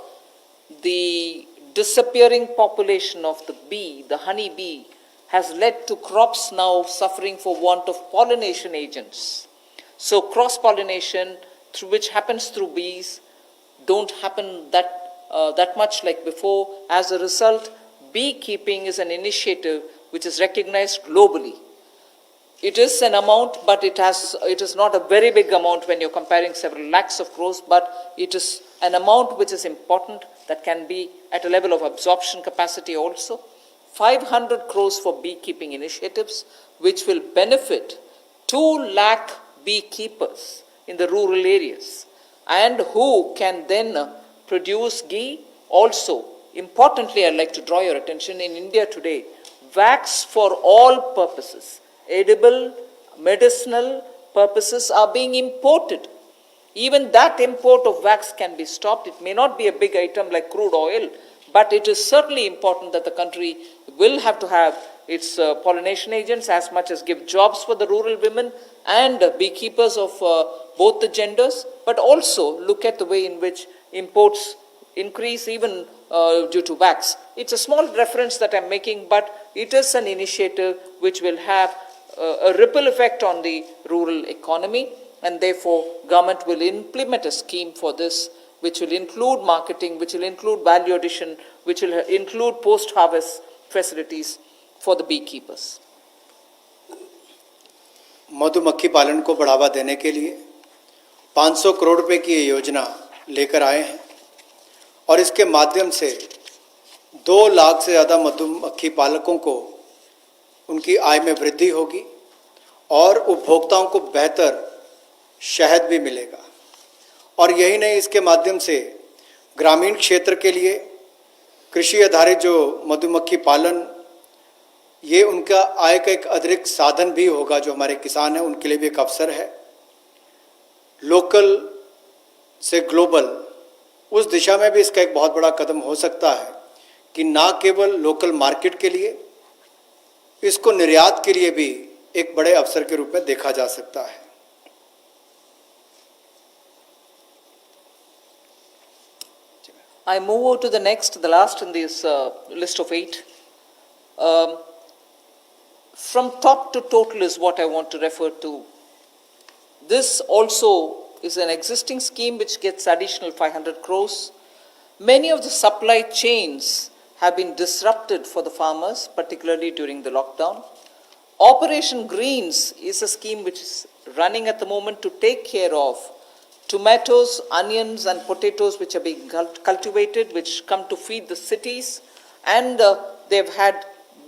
the disappearing population of the bee, the honey bee, has led to crops now suffering for want of pollination agents. So cross-pollination, which happens through bees, don't happen that much like before. As a result, beekeeping is an initiative which is recognized globally. It is an amount, but it is not a very big amount when you're comparing several lakhs of crores, but it is an amount which is important that can be at a level of absorption capacity also. 500 crores for beekeeping initiatives, which will benefit 2 lakh beekeepers in the rural areas, and who can then produce ghee. Also, importantly, I'd like to draw your attention, in India today, wax for all purposes, edible, medicinal purposes, are being imported. Even that import of wax can be stopped. It may not be a big item like crude oil, but it is certainly important that the country will have to have its pollination agents as much as give jobs for the rural women and beekeepers of both the genders, but also look at the way in which imports increase even due to wax. It's a small reference that I'm making, but it is an initiative which will have a ripple effect on the rural economy, and therefore government will implement a scheme for this, which will include marketing, which will include value addition, which will include post-harvest facilities for the beekeepers. मधुमक्खी पालन को बढ़ावा देने के लिए 500 करोड़ रुपए की ये योजना लेकर आए हैं और इसके माध्यम से 2 लाख से ज़्यादा मधुमक्खी पालकों को उनकी आय में वृद्धि होगी और उपभोक्ताओं को बेहतर शहद भी मिलेगा। और यही नहीं, इसके माध्यम से ग्रामीण क्षेत्र के लिए कृषि आधारित जो मधुमक्खी पालन, ये उनका आय का एक अतिरिक्त साधन भी होगा। जो हमारे किसान हैं उनके लिए भी एक अवसर है। लोकल से ग्लोबल, उस दिशा में भी इसका एक बहुत बड़ा कदम हो सकता है कि ना केवल लोकल मार्केट के लिए, इसको निर्यात के लिए भी एक बड़े अवसर के रूप में देखा जा सकता है। I move over to the next, the last in this list of 8. From top to total is what I want to refer to. This also is an existing scheme which gets additional 500 crores. Many of the supply chains have been disrupted for the farmers, particularly during the lockdown. Operation Greens is a scheme which is running at the moment to take care of tomatoes, onions, and potatoes which are being cultivated, which come to feed the cities, and they've had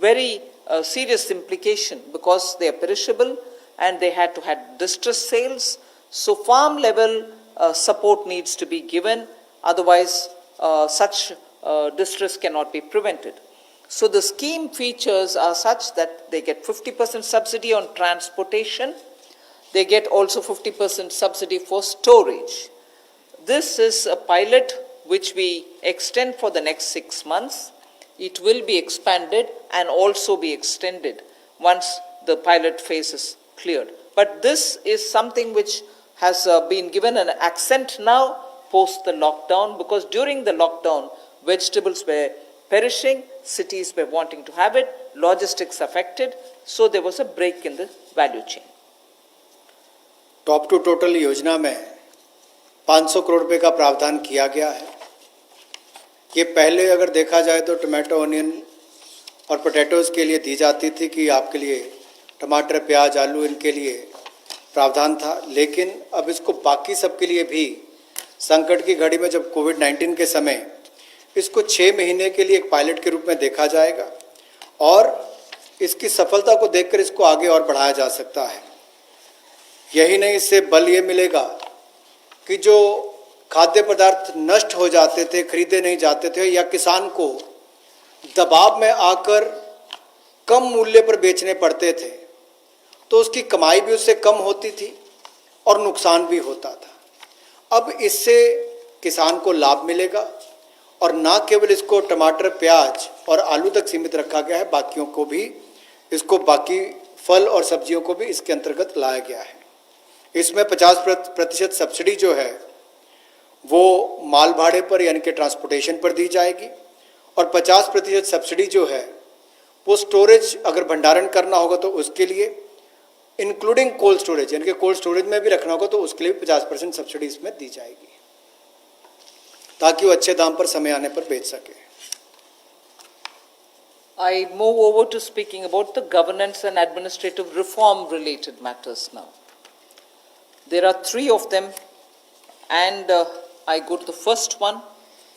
very serious implication because they are perishable and they had to have distress sales. So farm level support needs to be given, otherwise such distress cannot be prevented. So the scheme features are such that they get 50% subsidy on transportation. They get also 50% subsidy for storage. This is a pilot which we extend for the next 6 months. It will be expanded and also be extended once the pilot phase is cleared. But this is something which has been given an accent now post the lockdown, because during the lockdown, vegetables were perishing, cities were wanting to have it, logistics affected, so there was a break in the value chain. Top two total योजना में 500 करोड़ रुपए का प्रावधान किया गया है। ये पहले अगर देखा जाए तो टमाटो, ऑनियन और पोटैटोज़ के लिए दी जाती थी कि आपके लिए टमाटर, प्याज, आलू इनके लिए प्रावधान था, लेकिन अब इसको बाकी सबके लिए भी संकट की घड़ी में, जब कोविड-19 के समय, इसको 6 महीने के लिए एक पायलट के रूप में देखा जाएगा और इसकी सफलता को देखकर इसको आगे और बढ़ाया जा सकता है। यही नहीं, इससे बल ये मिलेगा कि जो खाद्य पदार्थ नष्ट हो जाते थे, खरीदे नहीं जाते थे, या किसान को दबाव में आकर कम मूल्य पर बेचने पड़ते थे, तो उसकी कमाई भी उससे कम होती थी और नुकसान भी होता था। अब इससे किसान को लाभ मिलेगा और ना केवल इसको टमाटर, प्याज और आलू तक सीमित रखा गया है, बाकियों को भी, इसको बाकी फल और सब्जियों को भी इसके अंतर्गत लाया गया है। इसमें 50% सब्सिडी जो है वो माल भाड़े पर यानी कि ट्रांसपोर्टेशन पर दी जाएगी और 50% सब्सिडी जो है वो स्टोरेज, अगर भंडारण करना होगा तो उसके लिए, इंक्लूडिंग कोल्ड स्टोरेज, यानी कि कोल्ड स्टोरेज में भी रखना होगा तो उसके लिए 50% सब्सिडी इसमें दी जाएगी, ताकि वो अच्छे दाम पर समय आने पर बेच सके। I move over to speaking about the governance and administrative reform related matters now. There are 3 of them, and I go to the first one,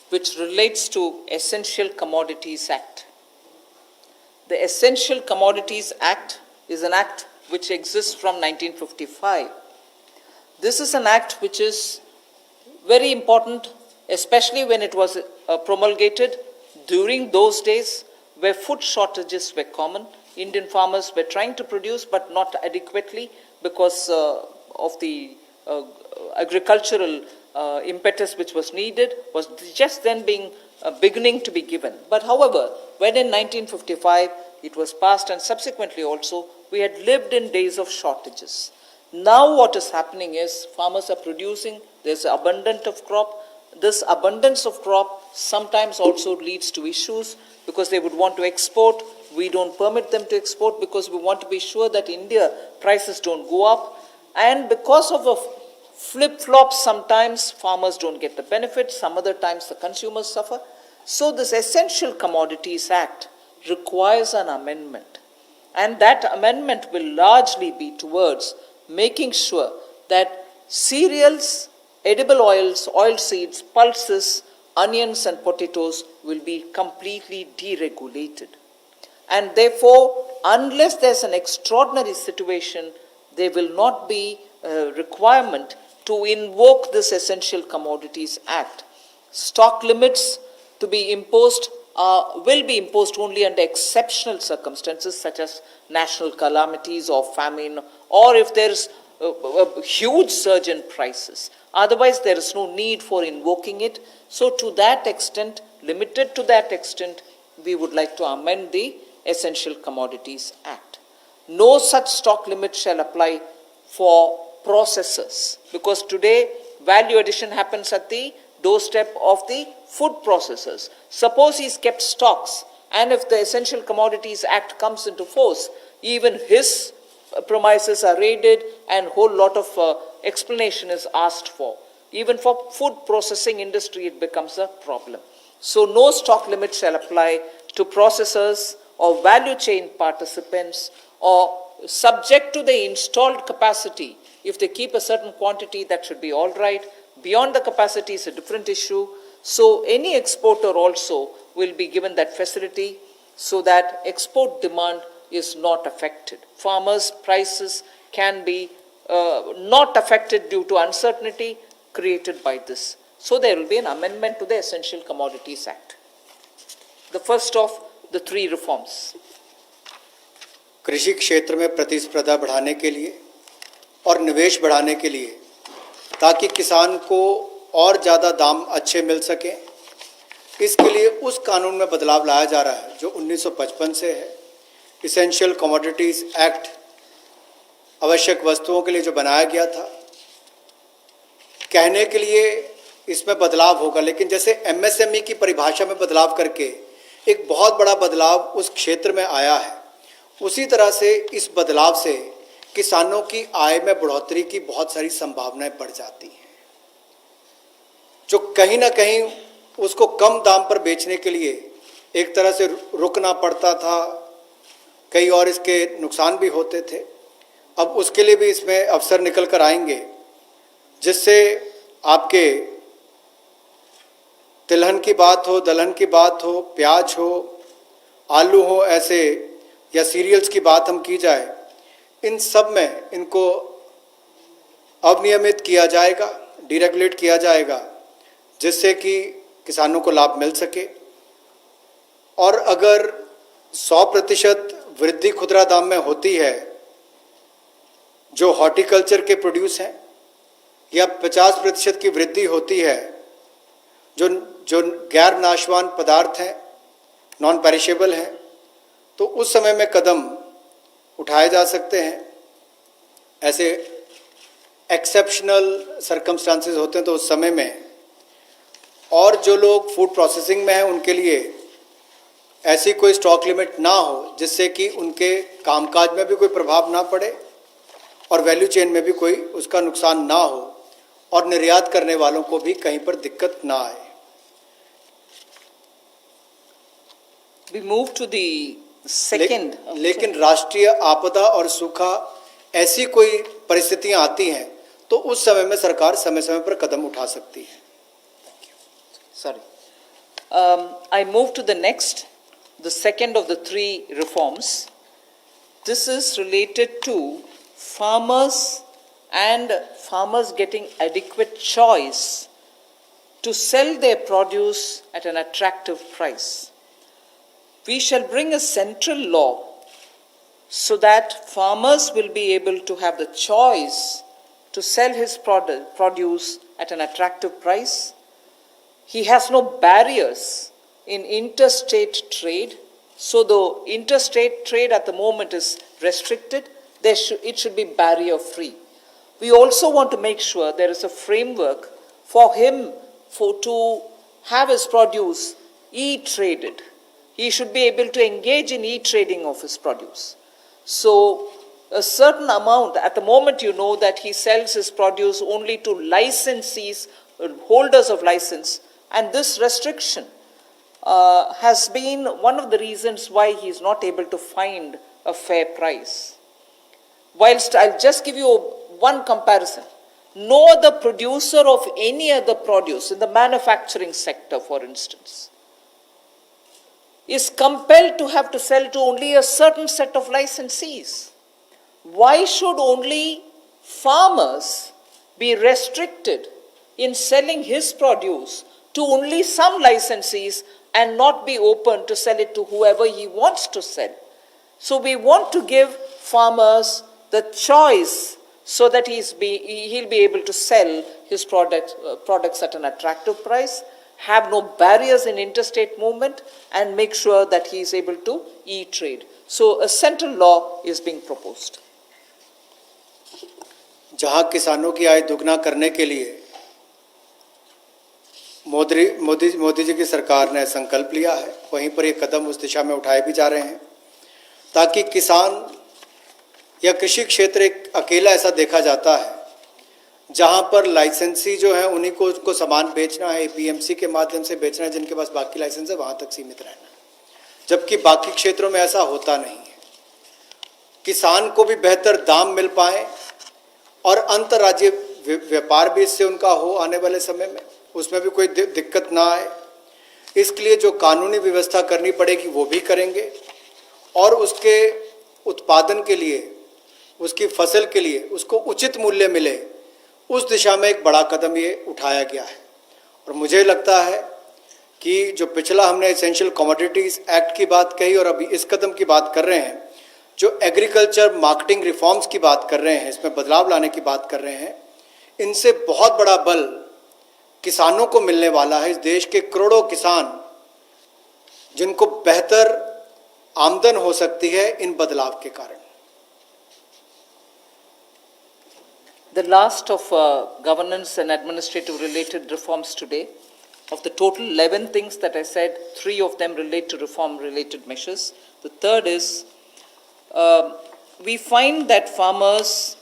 which relates to Essential Commodities Act. The Essential Commodities Act is an act which exists from 1955. This is an act which is very important, especially when it was promulgated during those days where food shortages were common. Indian farmers were trying to produce but not adequately because of the agricultural impetus which was needed was just then beginning to be given. But however, when in 1955 it was passed, and subsequently also we had lived in days of shortages. Now what is happening is farmers are producing, there's abundance of crop. This abundance of crop sometimes also leads to issues because they would want to export. We don't permit them to export because we want to be sure that India prices don't go up. And because of a flip-flop, sometimes farmers don't get the benefit, some other times the consumers suffer. So this Essential Commodities Act requires an amendment. And that amendment will largely be towards making sure that cereals, edible oils, oilseeds, pulses, onions and potatoes will be completely deregulated. And therefore, unless there's an extraordinary situation, there will not be a requirement to invoke this Essential Commodities Act. Stock limits to be imposed will be imposed only under exceptional circumstances such as national calamities or famine, or if there is a huge surge in prices. Otherwise, there is no need for invoking it. So to that extent, limited to that extent, we would like to amend the Essential Commodities Act. No such stock limit shall apply for processors, because today value addition happens at the doorstep of the food processors. Suppose he's kept stocks, and if the Essential Commodities Act comes into force, even his premises are raided and whole lot of explanation is asked for. Even for food processing industry, it becomes a problem. So no stock limit shall apply to processors or value chain participants or subject to the installed capacity. If they keep a certain quantity, that should be all right. Beyond the capacity is a different issue. So any exporter also will be given that facility so that export demand is not affected. Farmers' prices can be not affected due to uncertainty created by this. So there will be an amendment to the Essential Commodities Act. The first of the three reforms. कृषि क्षेत्र में प्रतिस्पर्धा बढ़ाने के लिए और निवेश बढ़ाने के लिए, ताकि किसान को और ज़्यादा दाम अच्छे मिल सके, इसके लिए उस कानून में बदलाव लाया जा रहा है जो 1955 से है। इसेंशियल कमोडिटीज़ एक्ट आवश्यक वस्तुओं के लिए जो बनाया गया था, कहने के लिए इसमें बदलाव होगा, लेकिन जैसे एमएसएमई की परिभाषा में बदलाव करके एक बहुत बड़ा बदलाव उस क्षेत्र में आया है, उसी तरह से इस बदलाव से किसानों की आय में बढ़ोतरी की बहुत सारी संभावनाएं बढ़ जाती हैं, जो कहीं ना कहीं उसको कम दाम पर बेचने के लिए एक तरह से रुकना पड़ता था, कई और इसके नुकसान भी होते थे। अब उसके लिए भी इसमें अवसर निकल कर आएंगे, जिससे आपके तिलहन की बात हो, दलहन की बात हो, प्याज हो, आलू हो, ऐसे या सीरियल्स की बात हम की जाए, इन सब में इनको अवनियमित किया जाएगा, डीरेगुलेट किया जाएगा, जिससे कि किसानों को लाभ मिल सके। और अगर 100% वृद्धि खुदरा दाम में होती है जो हॉर्टिकल्चर के प्रोड्यूस हैं, या 50% की वृद्धि होती है जो गैर नाशवान पदार्थ हैं, नॉन पेरिशेबल हैं, तो उस समय में कदम उठाए जा सकते हैं। ऐसे एक्सेप्शनल सर्कमस्टांसेस होते हैं तो उस समय में, और जो लोग फूड प्रोसेसिंग में हैं उनके लिए ऐसी कोई स्टॉक लिमिट ना हो जिससे कि उनके कामकाज में भी कोई प्रभाव ना पड़े और वैल्यू चेन में भी कोई उसका नुकसान ना हो, और निर्यात करने वालों को भी कहीं पर दिक्कत ना आए। We move to the second. लेकिन राष्ट्रीय आपदा और सूखा ऐसी कोई परिस्थितियां आती हैं तो उस समय में सरकार समय समय पर कदम उठा सकती है। Sorry. I move to the next, the second of the three reforms. This is related to farmers and farmers getting adequate choice to sell their produce at an attractive price. We shall bring a central law so that farmers will be able to have the choice to sell his produce at an attractive price. He has no barriers in interstate trade. So the interstate trade at the moment is restricted. It should be barrier free. We also want to make sure there is a framework for him to have his produce e-traded. He should be able to engage in e-trading of his produce. So a certain amount, at the moment you know that he sells his produce only to licensees, holders of license, and this restriction has been one of the reasons why he is not able to find a fair price. Whilst I'll just give you one comparison. No other producer of any other produce in the manufacturing sector, for instance, is compelled to have to sell to only a certain set of licensees. Why should only farmers be restricted in selling his produce to only some licensees and not be open to sell it to whoever he wants to sell? So we want to give farmers the choice so that he'll be able to sell his products at an attractive price, have no barriers in interstate movement, and make sure that he is able to e-trade. So a central law is being proposed. जहां किसानों की आय दुगना करने के लिए मोदी जी की सरकार ने संकल्प लिया है, वहीं पर ये कदम उस दिशा में उठाए भी जा रहे हैं, ताकि किसान या कृषि क्षेत्र एक अकेला ऐसा देखा जाता है जहां पर लाइसेंसी जो है उन्हीं को उसको सामान बेचना है, पीएमसी के माध्यम से बेचना है, जिनके पास बाकी लाइसेंस है वहां तक सीमित रहना है, जबकि बाकी क्षेत्रों में ऐसा होता नहीं है। किसान को भी बेहतर दाम मिल पाए और अंतर्राज्यीय व्यापार भी इससे उनका हो आने वाले समय में, उसमें भी कोई दिक्कत ना आए, इसके लिए जो कानूनी व्यवस्था करनी पड़ेगी वो भी करेंगे और उसके उत्पादन के लिए, उसकी फसल के लिए उसको उचित मूल्य मिले, उस दिशा में एक बड़ा कदम ये उठाया गया है। और मुझे लगता है कि जो पिछला हमने एसेंशियल कमोडिटीज़ एक्ट की बात कही और अभी इस कदम की बात कर रहे हैं, जो एग्रीकल्चर मार्केटिंग रिफॉर्म्स की बात कर रहे हैं, इसमें बदलाव लाने की बात कर रहे हैं, इनसे बहुत बड़ा बल किसानों को मिलने वाला है। इस देश के करोड़ों किसान जिनको बेहतर आमदन हो सकती है इन बदलाव के कारण। The last of governance and administrative related reforms today. Of the total 11 things that I said, 3 of them relate to reform related measures. The third is we find that farmers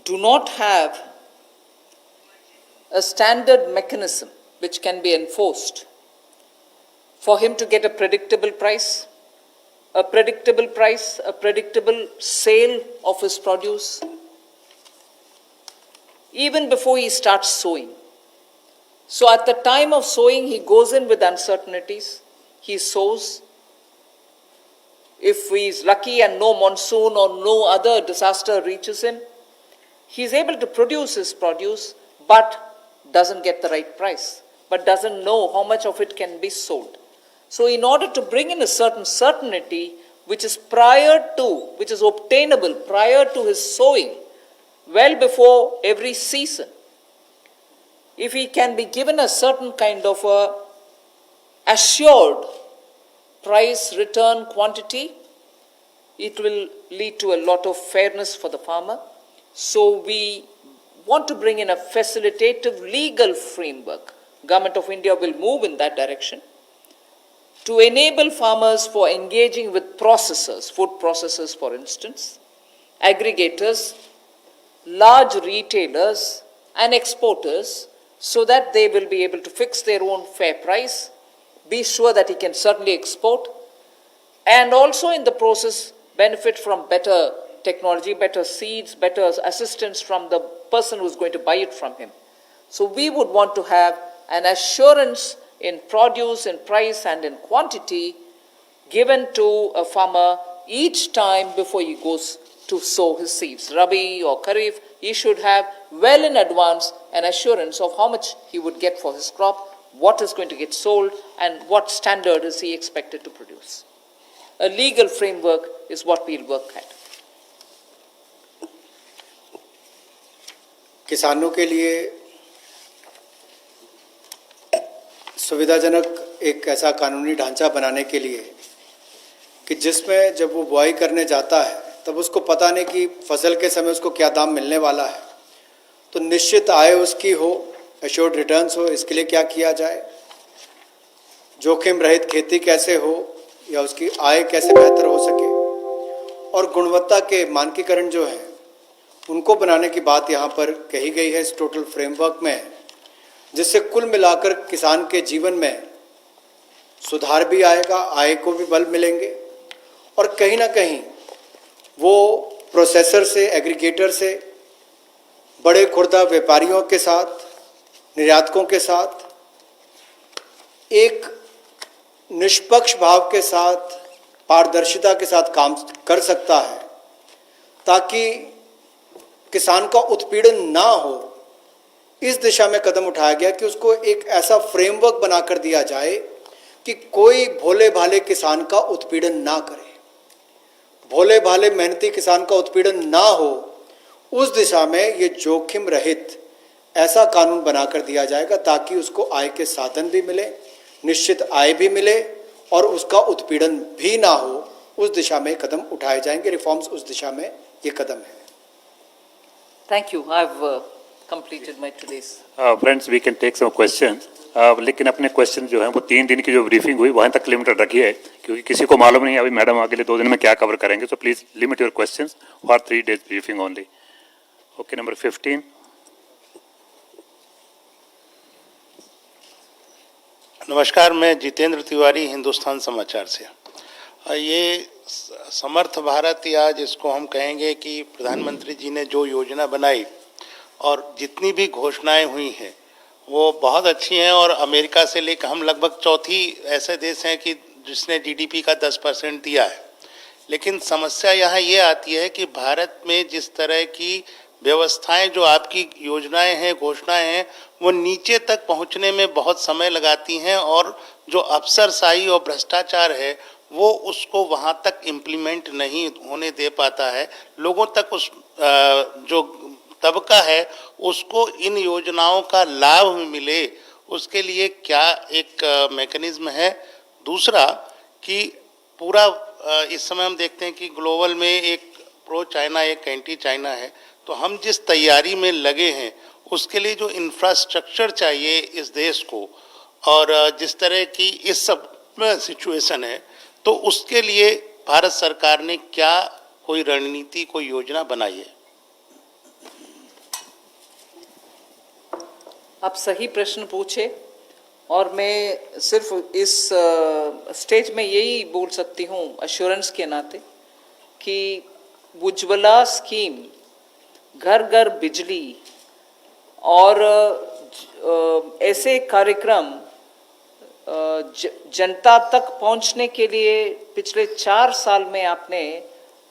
do not have a standard mechanism which can be enforced for him to get a predictable price, a predictable sale of his produce, even before he starts sowing. So at the time of sowing, he goes in with uncertainties. He sows. If he is lucky and no monsoon or no other disaster reaches him, he is able to produce his produce, but doesn't get the right price, but doesn't know how much of it can be sold. So in order to bring in a certain certainty, which is obtainable prior to his sowing, well before every season, if he can be given a certain kind of a assured price return quantity, it will lead to a lot of fairness for the farmer. So we want to bring in a facilitative legal framework. Government of India will move in that direction to enable farmers for engaging with processors, food processors for instance, aggregators, large retailers and exporters, so that they will be able to fix their own fair price, be sure that he can certainly export, and also in the process benefit from better technology, better seeds, better assistance from the person who's going to buy it from him. So we would want to have an assurance in produce, in price and in quantity given to a farmer each time before he goes to sow his seeds. Rabi or Kharif, he should have well in advance an assurance of how much he would get for his crop, what is going to get sold and what standard is he expected to produce. A legal framework is what we'll work at. किसानों के लिए सुविधाजनक एक ऐसा कानूनी ढांचा बनाने के लिए कि जिसमें जब वो बुआई करने जाता है तब उसको पता नहीं कि फसल के समय उसको क्या दाम मिलने वाला है, तो निश्चित आय उसकी हो, एश्योर्ड रिटर्न्स हो, इसके लिए क्या किया जाए, जोखिम रहित खेती कैसे हो या उसकी आय कैसे बेहतर हो सके, और गुणवत्ता के मानकीकरण जो हैं उनको बनाने की बात यहाँ पर कही गई है इस टोटल फ्रेमवर्क में, जिससे कुल मिलाकर किसान के जीवन में सुधार भी आएगा, आय को भी बल मिलेंगे और कहीं ना कहीं वो प्रोसेसर से, एग्रीगेटर से, बड़े खुर्दा व्यापारियों के साथ, निर्यातकों के साथ एक निष्पक्ष भाव के साथ, पारदर्शिता के साथ काम कर सकता है, ताकि किसान का उत्पीड़न ना हो। इस दिशा में कदम उठाया गया कि उसको एक ऐसा फ्रेमवर्क बनाकर दिया जाए कि कोई भोले भाले किसान का उत्पीड़न ना करे, भोले भाले मेहनती किसान का उत्पीड़न ना हो। उस दिशा में ये जोखिम रहित ऐसा कानून बनाकर दिया जाएगा ताकि उसको आय के साधन भी मिले, निश्चित आय भी मिले और उसका उत्पीड़न भी ना हो। उस दिशा में कदम उठाए जाएंगे, रिफॉर्म्स उस दिशा में ये कदम है। Thank you. I've completed my today's. Friends we can take some question, लेकिन अपने क्वेश्चन जो है वो 3 दिन की जो ब्रीफिंग हुई वहाँ तक लिमिटेड रखिए, क्योंकि किसी को मालूम नहीं अभी मैडम अगले 2 दिन में क्या कवर करेंगे। So please limit your questions for 3 days briefing only. Okay, number 15। नमस्कार, मैं जितेंद्र तिवारी, हिंदुस्तान समाचार से। ये समर्थ भारत, या जिसको हम कहेंगे कि प्रधानमंत्री जी ने जो योजना बनाई और जितनी भी घोषणाएं हुई हैं वो बहुत अच्छी हैं। और अमेरिका से लेकर हम लगभग चौथी ऐसे देश हैं कि जिसने जीडीपी का 10% दिया है। लेकिन समस्या यहाँ ये आती है कि भारत में जिस तरह की व्यवस्थाएं, जो आपकी योजनाएं हैं, घोषणाएं हैं, वो नीचे तक पहुंचने में बहुत समय लगाती हैं, और जो अफसरशाही और भ्रष्टाचार है वो उसको वहां तक इम्प्लीमेंट नहीं होने दे पाता है। लोगों तक उस जो तबका है उसको इन योजनाओं का लाभ मिले, उसके लिए क्या एक मैकेनिज्म है। दूसरा कि पूरा इस समय हम देखते हैं कि ग्लोबल में एक प्रो चाइना, एक एंटी चाइना है। तो हम जिस तैयारी में लगे हैं उसके लिए जो इंफ्रास्ट्रक्चर चाहिए इस देश को, और जिस तरह की इस सब सिचुएशन है, तो उसके लिए भारत सरकार ने क्या कोई रणनीति, कोई योजना बनाई है? आप सही प्रश्न पूछे, और मैं सिर्फ इस स्टेज में यही बोल सकती हूँ अश्योरेंस के नाते कि उज्ज्वला स्कीम, घर घर बिजली और ऐसे कार्यक्रम जनता तक पहुंचने के लिए पिछले 4 साल में आपने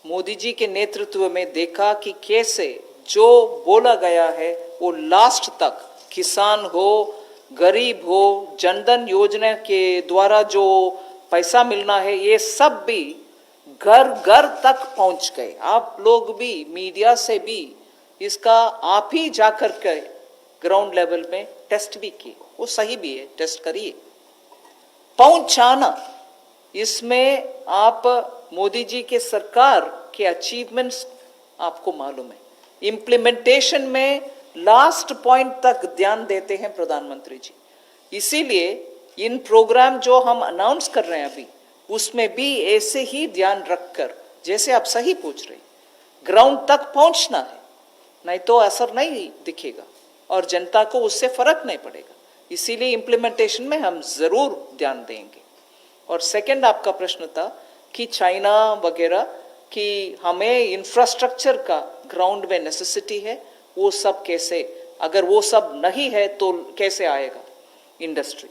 मोदी जी के नेतृत्व में देखा कि कैसे जो बोला गया है वो लास्ट तक, किसान हो, गरीब हो, जनधन योजना के द्वारा जो पैसा मिलना है, ये सब भी घर घर तक पहुंच गए। आप लोग भी मीडिया से भी इसका आप ही जाकर के ग्राउंड लेवल में टेस्ट भी किए, वो सही भी है, टेस्ट करिए। पहुंचाना, इसमें आप मोदी जी के सरकार के अचीवमेंट्स आपको मालूम है। इम्प्लीमेंटेशन में लास्ट पॉइंट तक ध्यान देते हैं प्रधानमंत्री जी। इसीलिए इन प्रोग्राम जो हम अनाउंस कर रहे हैं अभी, उसमें भी ऐसे ही ध्यान रखकर, जैसे आप सही पूछ रहे, ग्राउंड तक पहुंचना है, नहीं तो असर नहीं दिखेगा और जनता को उससे फर्क नहीं पड़ेगा। इसीलिए इम्प्लीमेंटेशन में हम जरूर ध्यान देंगे। और सेकंड आपका प्रश्न था कि चाइना वगैरह कि हमें इंफ्रास्ट्रक्चर का ग्राउंड में नेसेसिटी है, वो सब कैसे, अगर वो सब नहीं है तो कैसे आएगा इंडस्ट्री।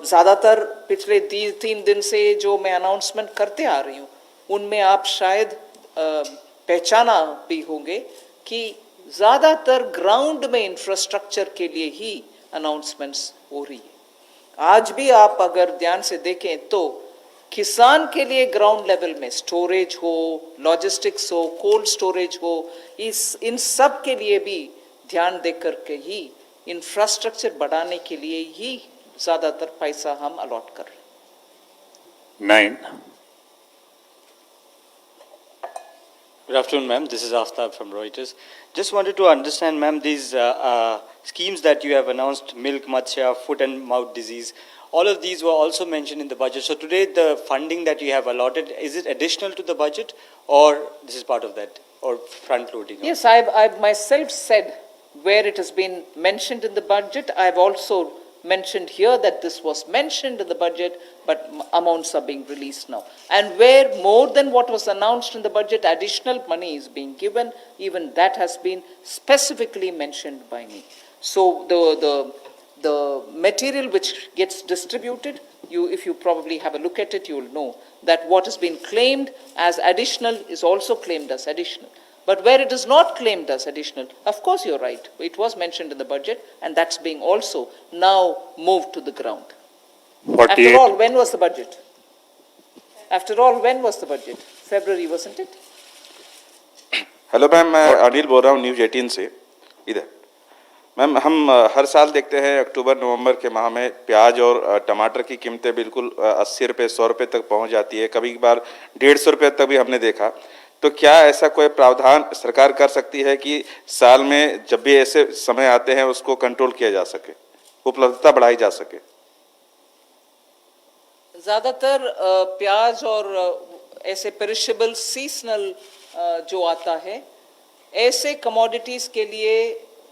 ज़्यादातर पिछले 3 दिन से जो मैं अनाउंसमेंट करते आ रही हूँ उनमें आप शायद पहचाना भी होंगे कि ज़्यादातर ग्राउंड में इंफ्रास्ट्रक्चर के लिए ही अनाउंसमेंट्स हो रही है। आज भी आप अगर ध्यान से देखें तो किसान के लिए ग्राउंड लेवल में स्टोरेज हो, लॉजिस्टिक्स हो, कोल्ड स्टोरेज हो, इन सब के लिए भी ध्यान देकर के ही इंफ्रास्ट्रक्चर बढ़ाने के लिए ही ज़्यादातर पैसा हम अलॉट कर रहे हैं। 9. Good afternoon, ma'am. This is Aftab from Reuters. Just wanted to understand, ma'am, these schemes that you have announced, milk, matsya, foot and mouth disease, all of these were also mentioned in the budget. So today the funding that you have allotted, is it additional to the budget or this is part of that or front loading? Yes, I've myself said where it has been mentioned in the budget. I've also mentioned here that this was mentioned in the budget, but amounts are being released now. And where more than what was announced in the budget, additional money is being given, even that has been specifically mentioned by me. So the material which gets distributed, if you probably have a look at it, you will know that what has been claimed as additional is also claimed as additional. But where it is not claimed as additional, of course you're right, it was mentioned in the budget and that's being also now moved to the ground. 48. After all, when was the budget? After all, when was the budget? February, wasn't it? Hello ma'am, मैं अनिल बोल रहा हूँ news 18 से इधर। Ma'am, हम हर साल देखते हैं अक्टूबर नवंबर के माह में प्याज और टमाटर की कीमतें बिल्कुल 80 रुपये 100 रुपये तक पहुंच जाती है, कभी बार 150 रुपये तक भी हमने देखा। तो क्या ऐसा कोई प्रावधान सरकार कर सकती है कि साल में जब भी ऐसे समय आते हैं उसको कंट्रोल किया जा सके, उपलब्धता बढ़ाई जा सके? ज़्यादातर प्याज और ऐसे पेरिशेबल सीजनल जो आता है, ऐसे कमोडिटीज़ के लिए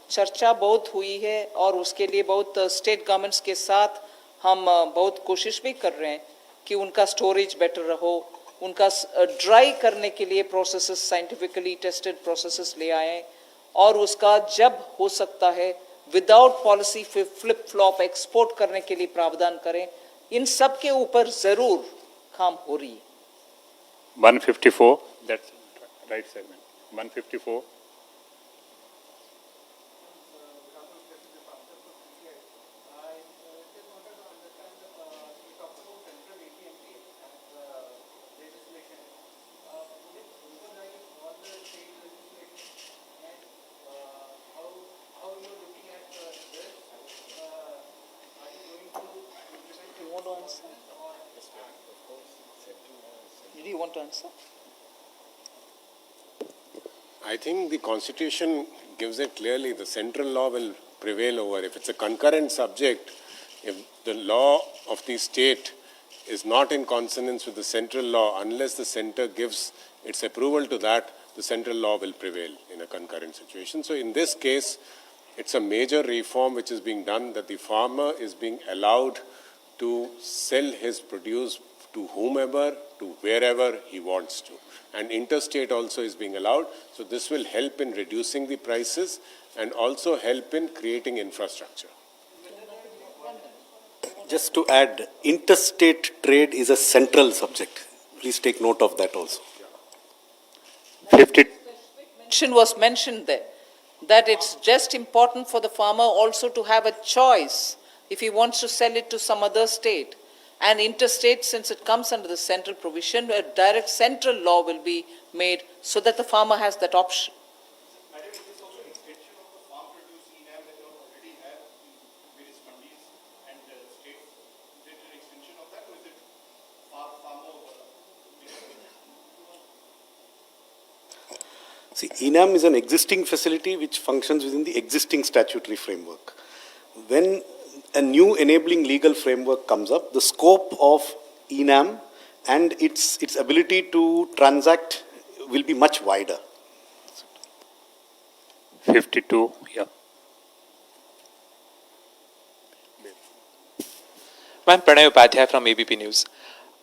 चर्चा बहुत हुई है और उसके लिए बहुत स्टेट गवर्नमेंट्स के साथ हम बहुत कोशिश भी कर रहे हैं कि उनका स्टोरेज बेटर रहो, उनका ड्राई करने के लिए प्रोसेसेस, साइंटिफिकली टेस्टेड प्रोसेसेस ले आए और उसका जब हो सकता है without policy flip flop export करने के लिए प्रावधान करें। इन सब के ऊपर जरूर काम हो रही है। 154, that's right segment. 154. You want to answer? Did you want to answer? I think the constitution gives it clearly, the central law will prevail over. If it's a concurrent subject, if the law of the state is not in consonance with the central law, unless the center gives its approval to that, the central law will prevail in a concurrent situation. So in this case, it's a major reform which is being done, that the farmer is being allowed to sell his produce to whomever, to wherever he wants to. And interstate also is being allowed. So this will help in reducing the prices and also help in creating infrastructure. Just to add, interstate trade is a central subject. Please take note of that also. 50. Mention was mentioned there, that it's just important for the farmer also to have a choice if he wants to sell it to some other state. And interstate, since it comes under the central provision, a direct central law will be made so that the farmer has that option. Madam, is this also an extension of the farm produce ENAM that you already have in various mandis and states? Is it an extension of that, or is it far more? See, ENAM is an existing facility which functions within the existing statutory framework. When a new enabling legal framework comes up, the scope of ENAM and its ability to transact will be much wider. 52, yeah. Ma'am Pranay Upadhyay from ABP news.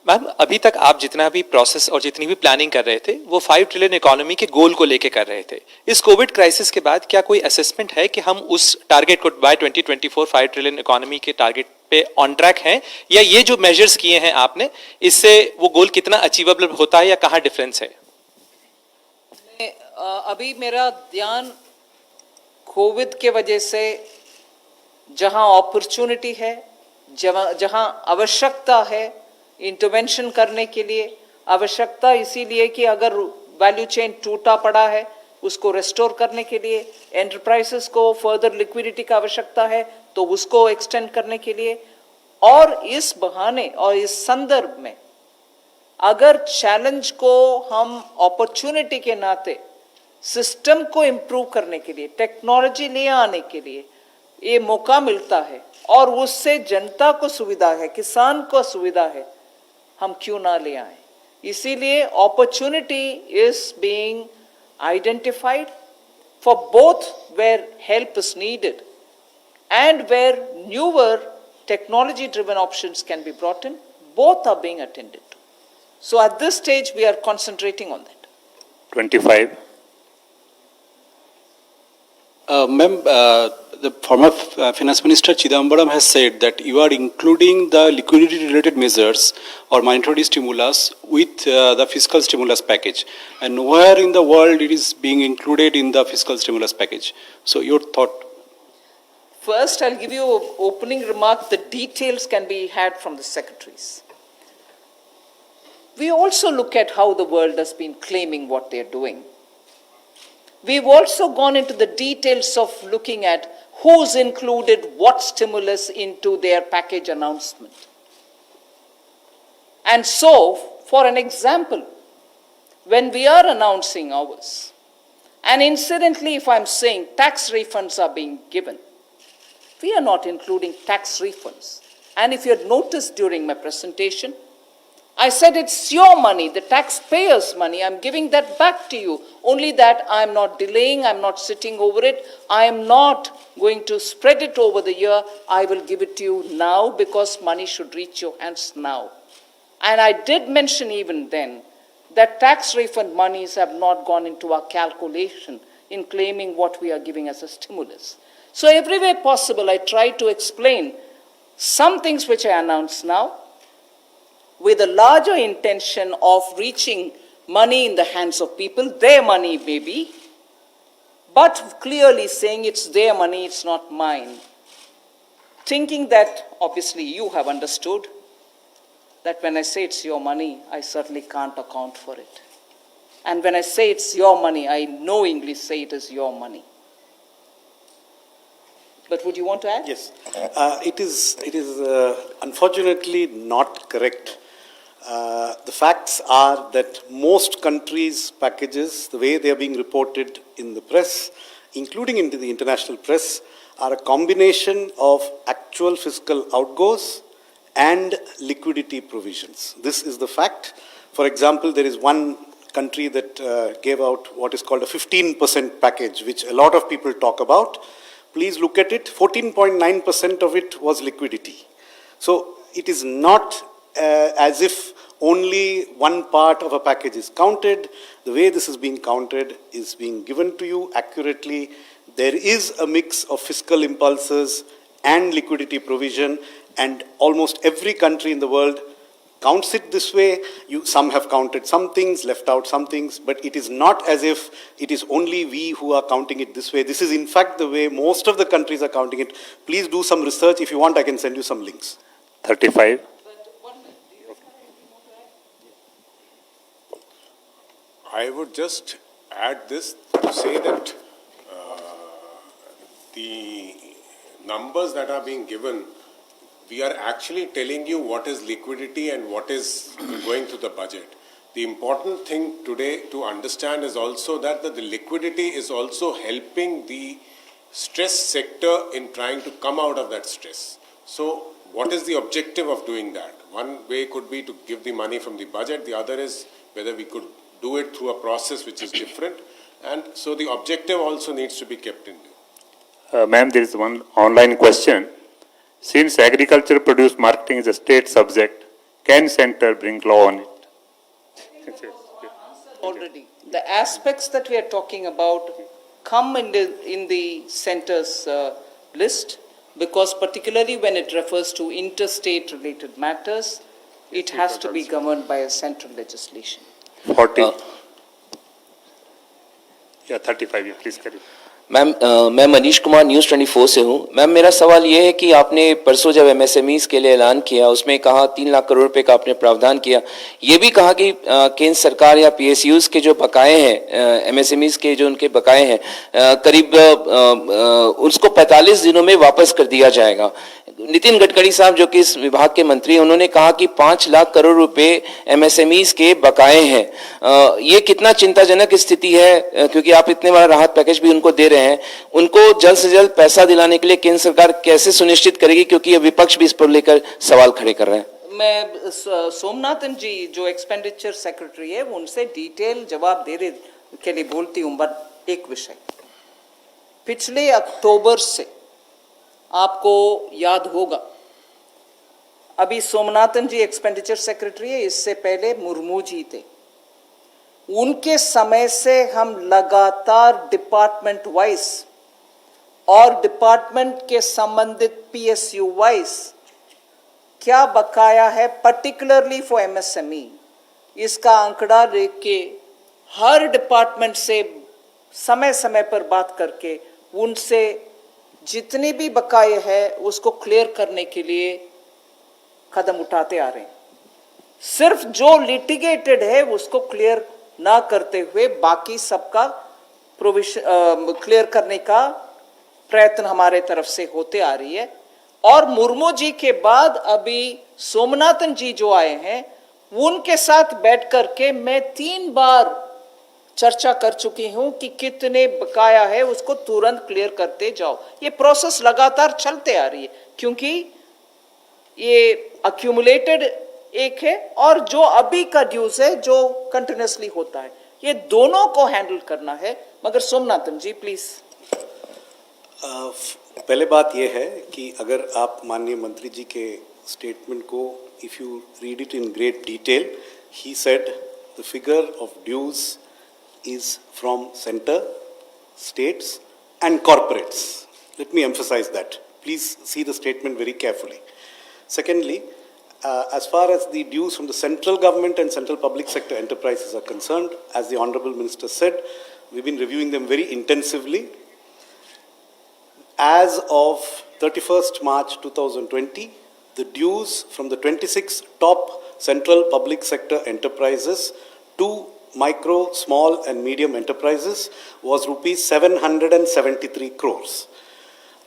Ma'am अभी तक आप जितना भी process और जितनी भी planning कर रहे थे वो 5 ट्रिलियन इकोनॉमी के गोल को लेके कर रहे थे। इस कोविड क्राइसिस के बाद क्या कोई असेसमेंट है कि हम उस टारगेट को बाय 2024 5 ट्रिलियन इकोनॉमी के टारगेट पे ऑन ट्रैक हैं, या ये जो मेजर्स किए हैं आपने इससे वो गोल कितना अचीवेबल होता है या कहाँ डिफरेंस है? अभी मेरा ध्यान कोविड के वजह से जहां अपॉर्चुनिटी है, जहां आवश्यकता है इंटरवेंशन करने के लिए, आवश्यकता इसीलिए कि अगर वैल्यू चेन टूटा पड़ा है उसको रेस्टोर करने के लिए, एंटरप्राइजेस को फर्दर लिक्विडिटी का आवश्यकता है तो उसको एक्सटेंड करने के लिए, और इस बहाने और इस संदर्भ में अगर चैलेंज को हम अपॉर्चुनिटी के नाते सिस्टम को इम्प्रूव करने के लिए, टेक्नोलॉजी ले आने के लिए ये मौका मिलता है और उससे जनता को सुविधा है, किसान को सुविधा है, हम क्यों ना ले आए। इसीलिए opportunity is being identified for both where help is needed and where newer technology driven options can be brought in, both are being attended to. So at this stage we are concentrating on that. 25. Ma'am, the former Finance Minister Chidambaram has said that you are including the liquidity-related measures or monetary stimulus with the fiscal stimulus package, and nowhere in the world it is being included in the fiscal stimulus package. So your thought? First, I'll give you an opening remark. The details can be had from the secretaries. We also look at how the world has been claiming what they're doing. We've also gone into the details of looking at who's included what stimulus into their package announcement. And so, for an example, when we are announcing ours, and incidentally, if I'm saying tax refunds are being given, we are not including tax refunds. And if you had noticed during my presentation, I said it's your money, the taxpayers' money. I'm giving that back to you. Only that I'm not delaying, I'm not sitting over it. I am not going to spread it over the year. I will give it to you now because money should reach your hands now. And I did mention even then that tax refund monies have not gone into our calculation in claiming what we are giving as a stimulus. So every way possible, I try to explain some things which I announce now, with a larger intention of reaching money in the hands of people, their money maybe, but clearly saying it's their money, it's not mine. Thinking that, obviously you have understood, that when I say it's your money, I certainly can't account for it. And when I say it's your money, I knowingly say it is your money. But would you want to add? Yes. It is unfortunately not correct. The facts are that most countries' packages, the way they are being reported in the press, including into the international press, are a combination of actual fiscal outgoes and liquidity provisions. This is the fact. For example, there is one country that gave out what is called a 15% package, which a lot of people talk about. Please look at it. 14.9% of it was liquidity. So it is not as if only one part of a package is counted. The way this is being counted is being given to you accurately. There is a mix of fiscal impulses and liquidity provision, and almost every country in the world counts it this way. Some have counted some things, left out some things, but it is not as if it is only we who are counting it this way. This is in fact the way most of the countries are counting it. Please do some research. If you want, I can send you some links. 35. I would just add this to say that the numbers that are being given, we are actually telling you what is liquidity and what is going through the budget. The important thing today to understand is also that the liquidity is also helping the stress sector in trying to come out of that stress. So what is the objective of doing that? One way could be to give the money from the budget. The other is whether we could do it through a process which is different. And so the objective also needs to be kept in view. Ma'am, there is one online question. Since agriculture produce marketing is a state subject, can center bring law on it? Already. The aspects that we are talking about come in the center's list, because particularly when it refers to interstate related matters, it has to be governed by a central legislation. 40. Yeah, 35. Yeah, please carry. Ma'am मैं Manish Kumar news 24 से हूँ। Ma'am मेरा सवाल ये है कि आपने परसों जब एमएसएमईज के लिए ऐलान किया, उसमें कहा 3 लाख करोड़ रुपए का आपने प्रावधान किया। ये भी कहा कि केंद्र सरकार या पीएसयूज के जो बकाए हैं, एमएसएमईज के जो उनके बकाए हैं, करीब उसको 45 दिनों में वापस कर दिया जाएगा। नितिन गडकरी साहब जो कि इस विभाग के मंत्री हैं, उन्होंने कहा कि 5 लाख करोड़ रुपए एमएसएमईज के बकाए हैं। ये कितना चिंताजनक स्थिति है, क्योंकि आप इतने बड़ा राहत पैकेज भी उनको दे रहे हैं। उनको जल्द से जल्द पैसा दिलाने के लिए केंद्र सरकार कैसे सुनिश्चित करेगी, क्योंकि ये विपक्ष भी इस पर लेकर सवाल खड़े कर रहे हैं। मैं सोमनाथन जी जो एक्सपेंडिचर सेक्रेटरी है, उनसे डिटेल जवाब देने के लिए बोलती हूँ। बट एक विषय, पिछले अक्टूबर से आपको याद होगा, अभी सोमनाथन जी एक्सपेंडिचर सेक्रेटरी है, इससे पहले मुर्मू जी थे। उनके समय से हम लगातार डिपार्टमेंट वाइज और डिपार्टमेंट के संबंधित पीएसयू वाइज क्या बकाया है, पर्टिकुलरली फॉर एमएसएमई, इसका आंकड़ा लेके हर डिपार्टमेंट से समय समय पर बात करके उनसे जितने भी बकाये हैं उसको क्लियर करने के लिए कदम उठाते आ रहे हैं। सिर्फ जो लिटिगेटेड है उसको क्लियर ना करते हुए बाकी सबका प्रोविजन क्लियर करने का प्रयत्न हमारे तरफ से होते आ रही है। और मुर्मू जी के बाद अभी सोमनाथन जी जो आए हैं, उनके साथ बैठ करके मैं 3 बार चर्चा कर चुकी हूं कि कितने बकाया है उसको तुरंत क्लियर करते जाओ। ये प्रोसेस लगातार चलते आ रही है, क्योंकि ये अक्यूमुलेटेड एक है, और जो अभी का ड्यूज है जो कंटिन्यूसली होता है, ये दोनों को हैंडल करना है. मगर सोमनाथन जी प्लीज. पहले बात यह है कि अगर आप माननीय मंत्री जी के स्टेटमेंट को if you read it in great detail, he said the figure of dues is from center, states and corporates. Let me emphasize that. Please see the statement very carefully. Secondly, as far as the dues from the central government and central public sector enterprises are concerned, as the Honorable Minister said, we've been reviewing them very intensively. As of 31st March 2020, the dues from the 26 top central public sector enterprises to micro, small and medium enterprises was rupees 773 crores.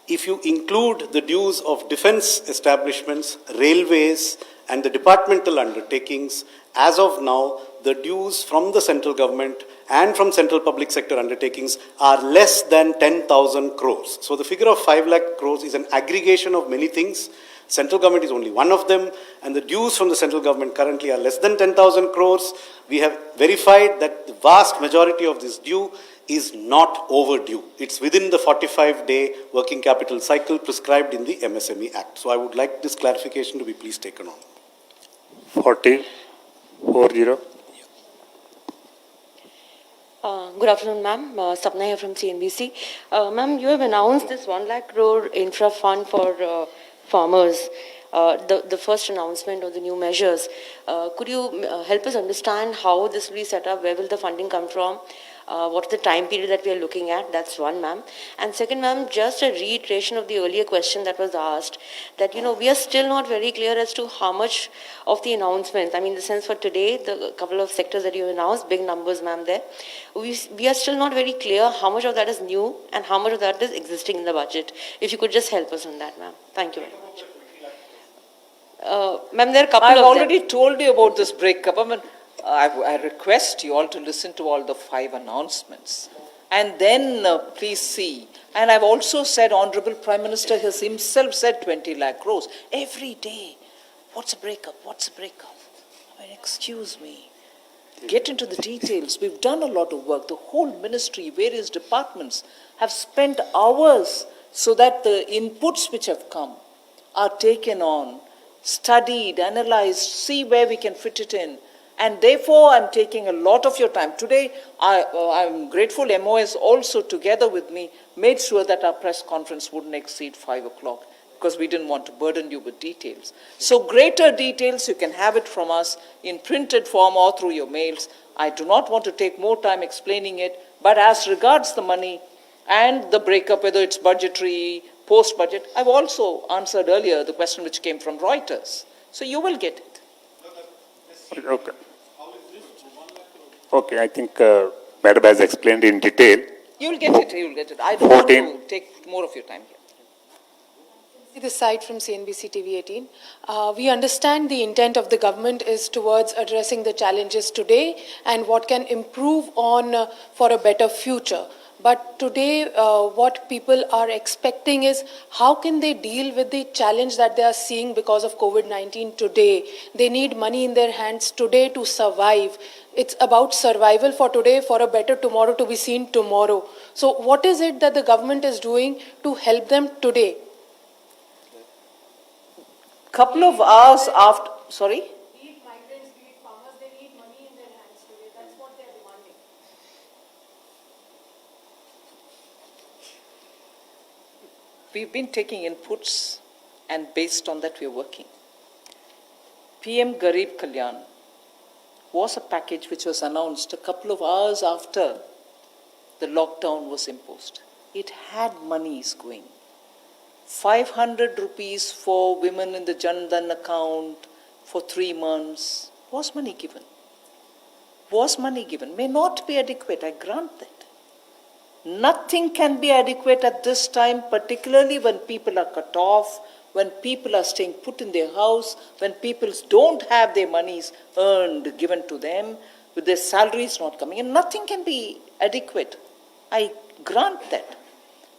If you include the dues of defense establishments, railways and the departmental undertakings, as of now, the dues from the central government and from central public sector undertakings are less than 10,000 crores. So the figure of 5 lakh crores is an aggregation of many things. Central government is only one of them, and the dues from the central government currently are less than 10,000 crores. We have verified that the vast majority of this due is not overdue. It's within the 45-day working capital cycle prescribed in the MSME Act. So I would like this clarification to be please taken on. 40. Good afternoon, ma'am. Sapna here from CNBC. Ma'am, you have announced this 1 lakh crore infra fund for farmers, the first announcement of the new measures. Could you help us understand how this will be set up? Where will the funding come from? What's the time period that we are looking at? That's one, ma'am. And second, ma'am, just a reiteration of the earlier question that was asked, that, we are still not very clear as to how much of the announcements, I mean, the sense for today, the couple of sectors that you announced, big numbers, ma'am, there. We are still not very clear how much of that is new and how much of that is existing in the budget. If you could just help us on that, ma'am. Thank you very much. Ma'am, there are a couple I've of already them. told you about this breakup. I mean, I request you all to listen to all the 5 announcements and then please see. And I've also said, Honorable Prime Minister has himself said 20 lakh crores every day. What's a breakup? What's a breakup? I mean, excuse me. Get into the details. We've done a lot of work. The whole ministry, various departments have spent hours so that the inputs which have come are taken on, studied, analyzed, see where we can fit it in. And therefore, I'm taking a lot of your time. Today, I'm grateful MOS also together with me made sure that our press conference wouldn't exceed 5 o'clock because we didn't want to burden you with details. So greater details, you can have it from us in printed form or through your mails. I do not want to take more time explaining it, but as regards the money and the breakup, whether it's budgetary, post-budget, I've also answered earlier the question which came from Reuters. So you will get it. Okay. Okay, I think Madam has explained in detail. You'll get it, you'll get it. I don't want 14. to take more of your time here. This side from CNBC TV 18. We understand the intent of the government is towards addressing the challenges today and what can improve on for a better future. But today, what people are expecting is how can they deal with the challenge that they are seeing because of COVID-19 today. They need money in their hands today to survive. It's about survival for today, for a better tomorrow to be seen tomorrow. So what is it that the government is doing to help them today? Couple of hours after, sorry? Be it migrants, be it farmers, they need money in their hands today. That's what they are demanding. We've been taking inputs and based on that we're working. PM Garib Kalyan was a package which was announced a couple of hours after the lockdown was imposed. It had monies going. 500 rupees for women in the Jan Dhan account for 3 months. Was money given? Was money given? May not be adequate, I grant that. Nothing can be adequate at this time, particularly when people are cut off, when people are staying put in their house, when people don't have their monies earned, given to them, with their salaries not coming in. Nothing can be adequate. I grant that.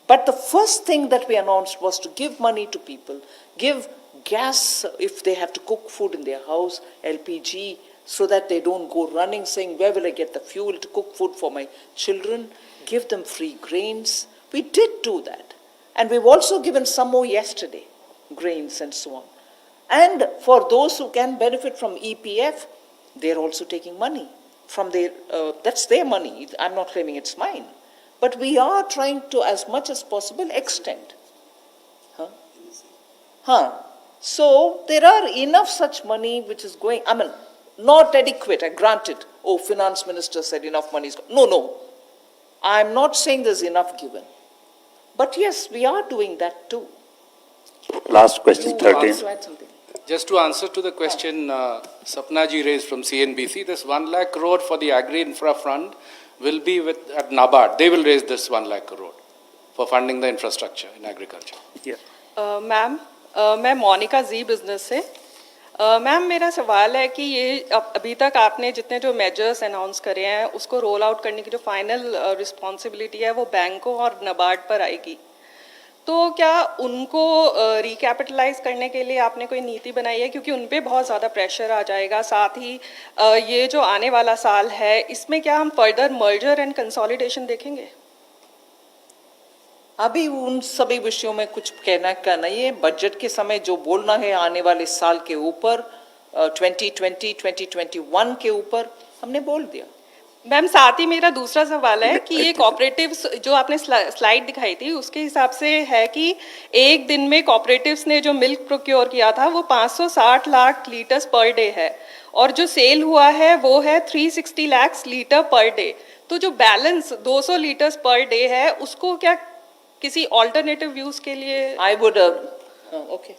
But the first thing that we announced was to give money to people, give gas, if they have to cook food in their house, LPG, so that they don't go running saying, where will I get the fuel to cook food for my children? Give them free grains. We did do that. And we've also given some more yesterday, grains and so on. And for those who can benefit from EPF, they're also taking money from their, that's their money. I'm not claiming it's mine. But we are trying to, as much as possible, extend. So there are enough such money which is going, I mean, not adequate, I grant it. Oh, finance minister said enough money is gone. No. I'm not saying there's enough given. But yes, we are doing that too. Last question, You 13. want to add something? Just to answer to the question Sapna ji raised from CNBC, this 1 lakh crore for the Agri Infra Fund will be at NABARD. They will raise this 1 lakh crore for funding the infrastructure in agriculture. Yes. Ma'am मैं मोनिका जी business से ma'am मेरा सवाल है कि ये अभी तक आपने जितने जो मेजर्स अनाउंस करे हैं उसको रोल आउट करने की जो फाइनल रिस्पॉन्सिबिलिटी है वो बैंकों और नाबार्ड पर आएगी, तो क्या उनको रिकैपिटलाइज करने के लिए आपने कोई नीति बनाई है, क्योंकि उन पे बहुत ज़्यादा प्रेशर आ जाएगा। साथ ही ये जो आने वाला साल है इसमें क्या हम फर्दर मर्जर एंड कंसोलिडेशन देखेंगे? अभी उन सभी विषयों में कुछ कहना का नहीं है। बजट के समय जो बोलना है आने वाले साल के ऊपर 2020, 2021 के ऊपर हमने बोल दिया। मैम साथ ही मेरा दूसरा सवाल है कि ये कॉपरेटिव्स जो आपने स्लाइड दिखाई थी उसके हिसाब से है कि एक दिन में कॉपरेटिव्स ने जो मिल्क प्रोक्योर किया था वो 560 लाख लीटर्स पर डे है और जो सेल हुआ है वो है 360 लाख लीटर पर डे। तो जो बैलेंस 200 लीटर्स पर डे है उसको क्या किसी ऑल्टरनेटिव यूज के लिए? I would, okay.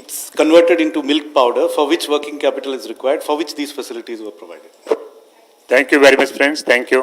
It's converted into milk powder for which working capital is required, for which these facilities were provided. Thank you very much, friends. Thank you.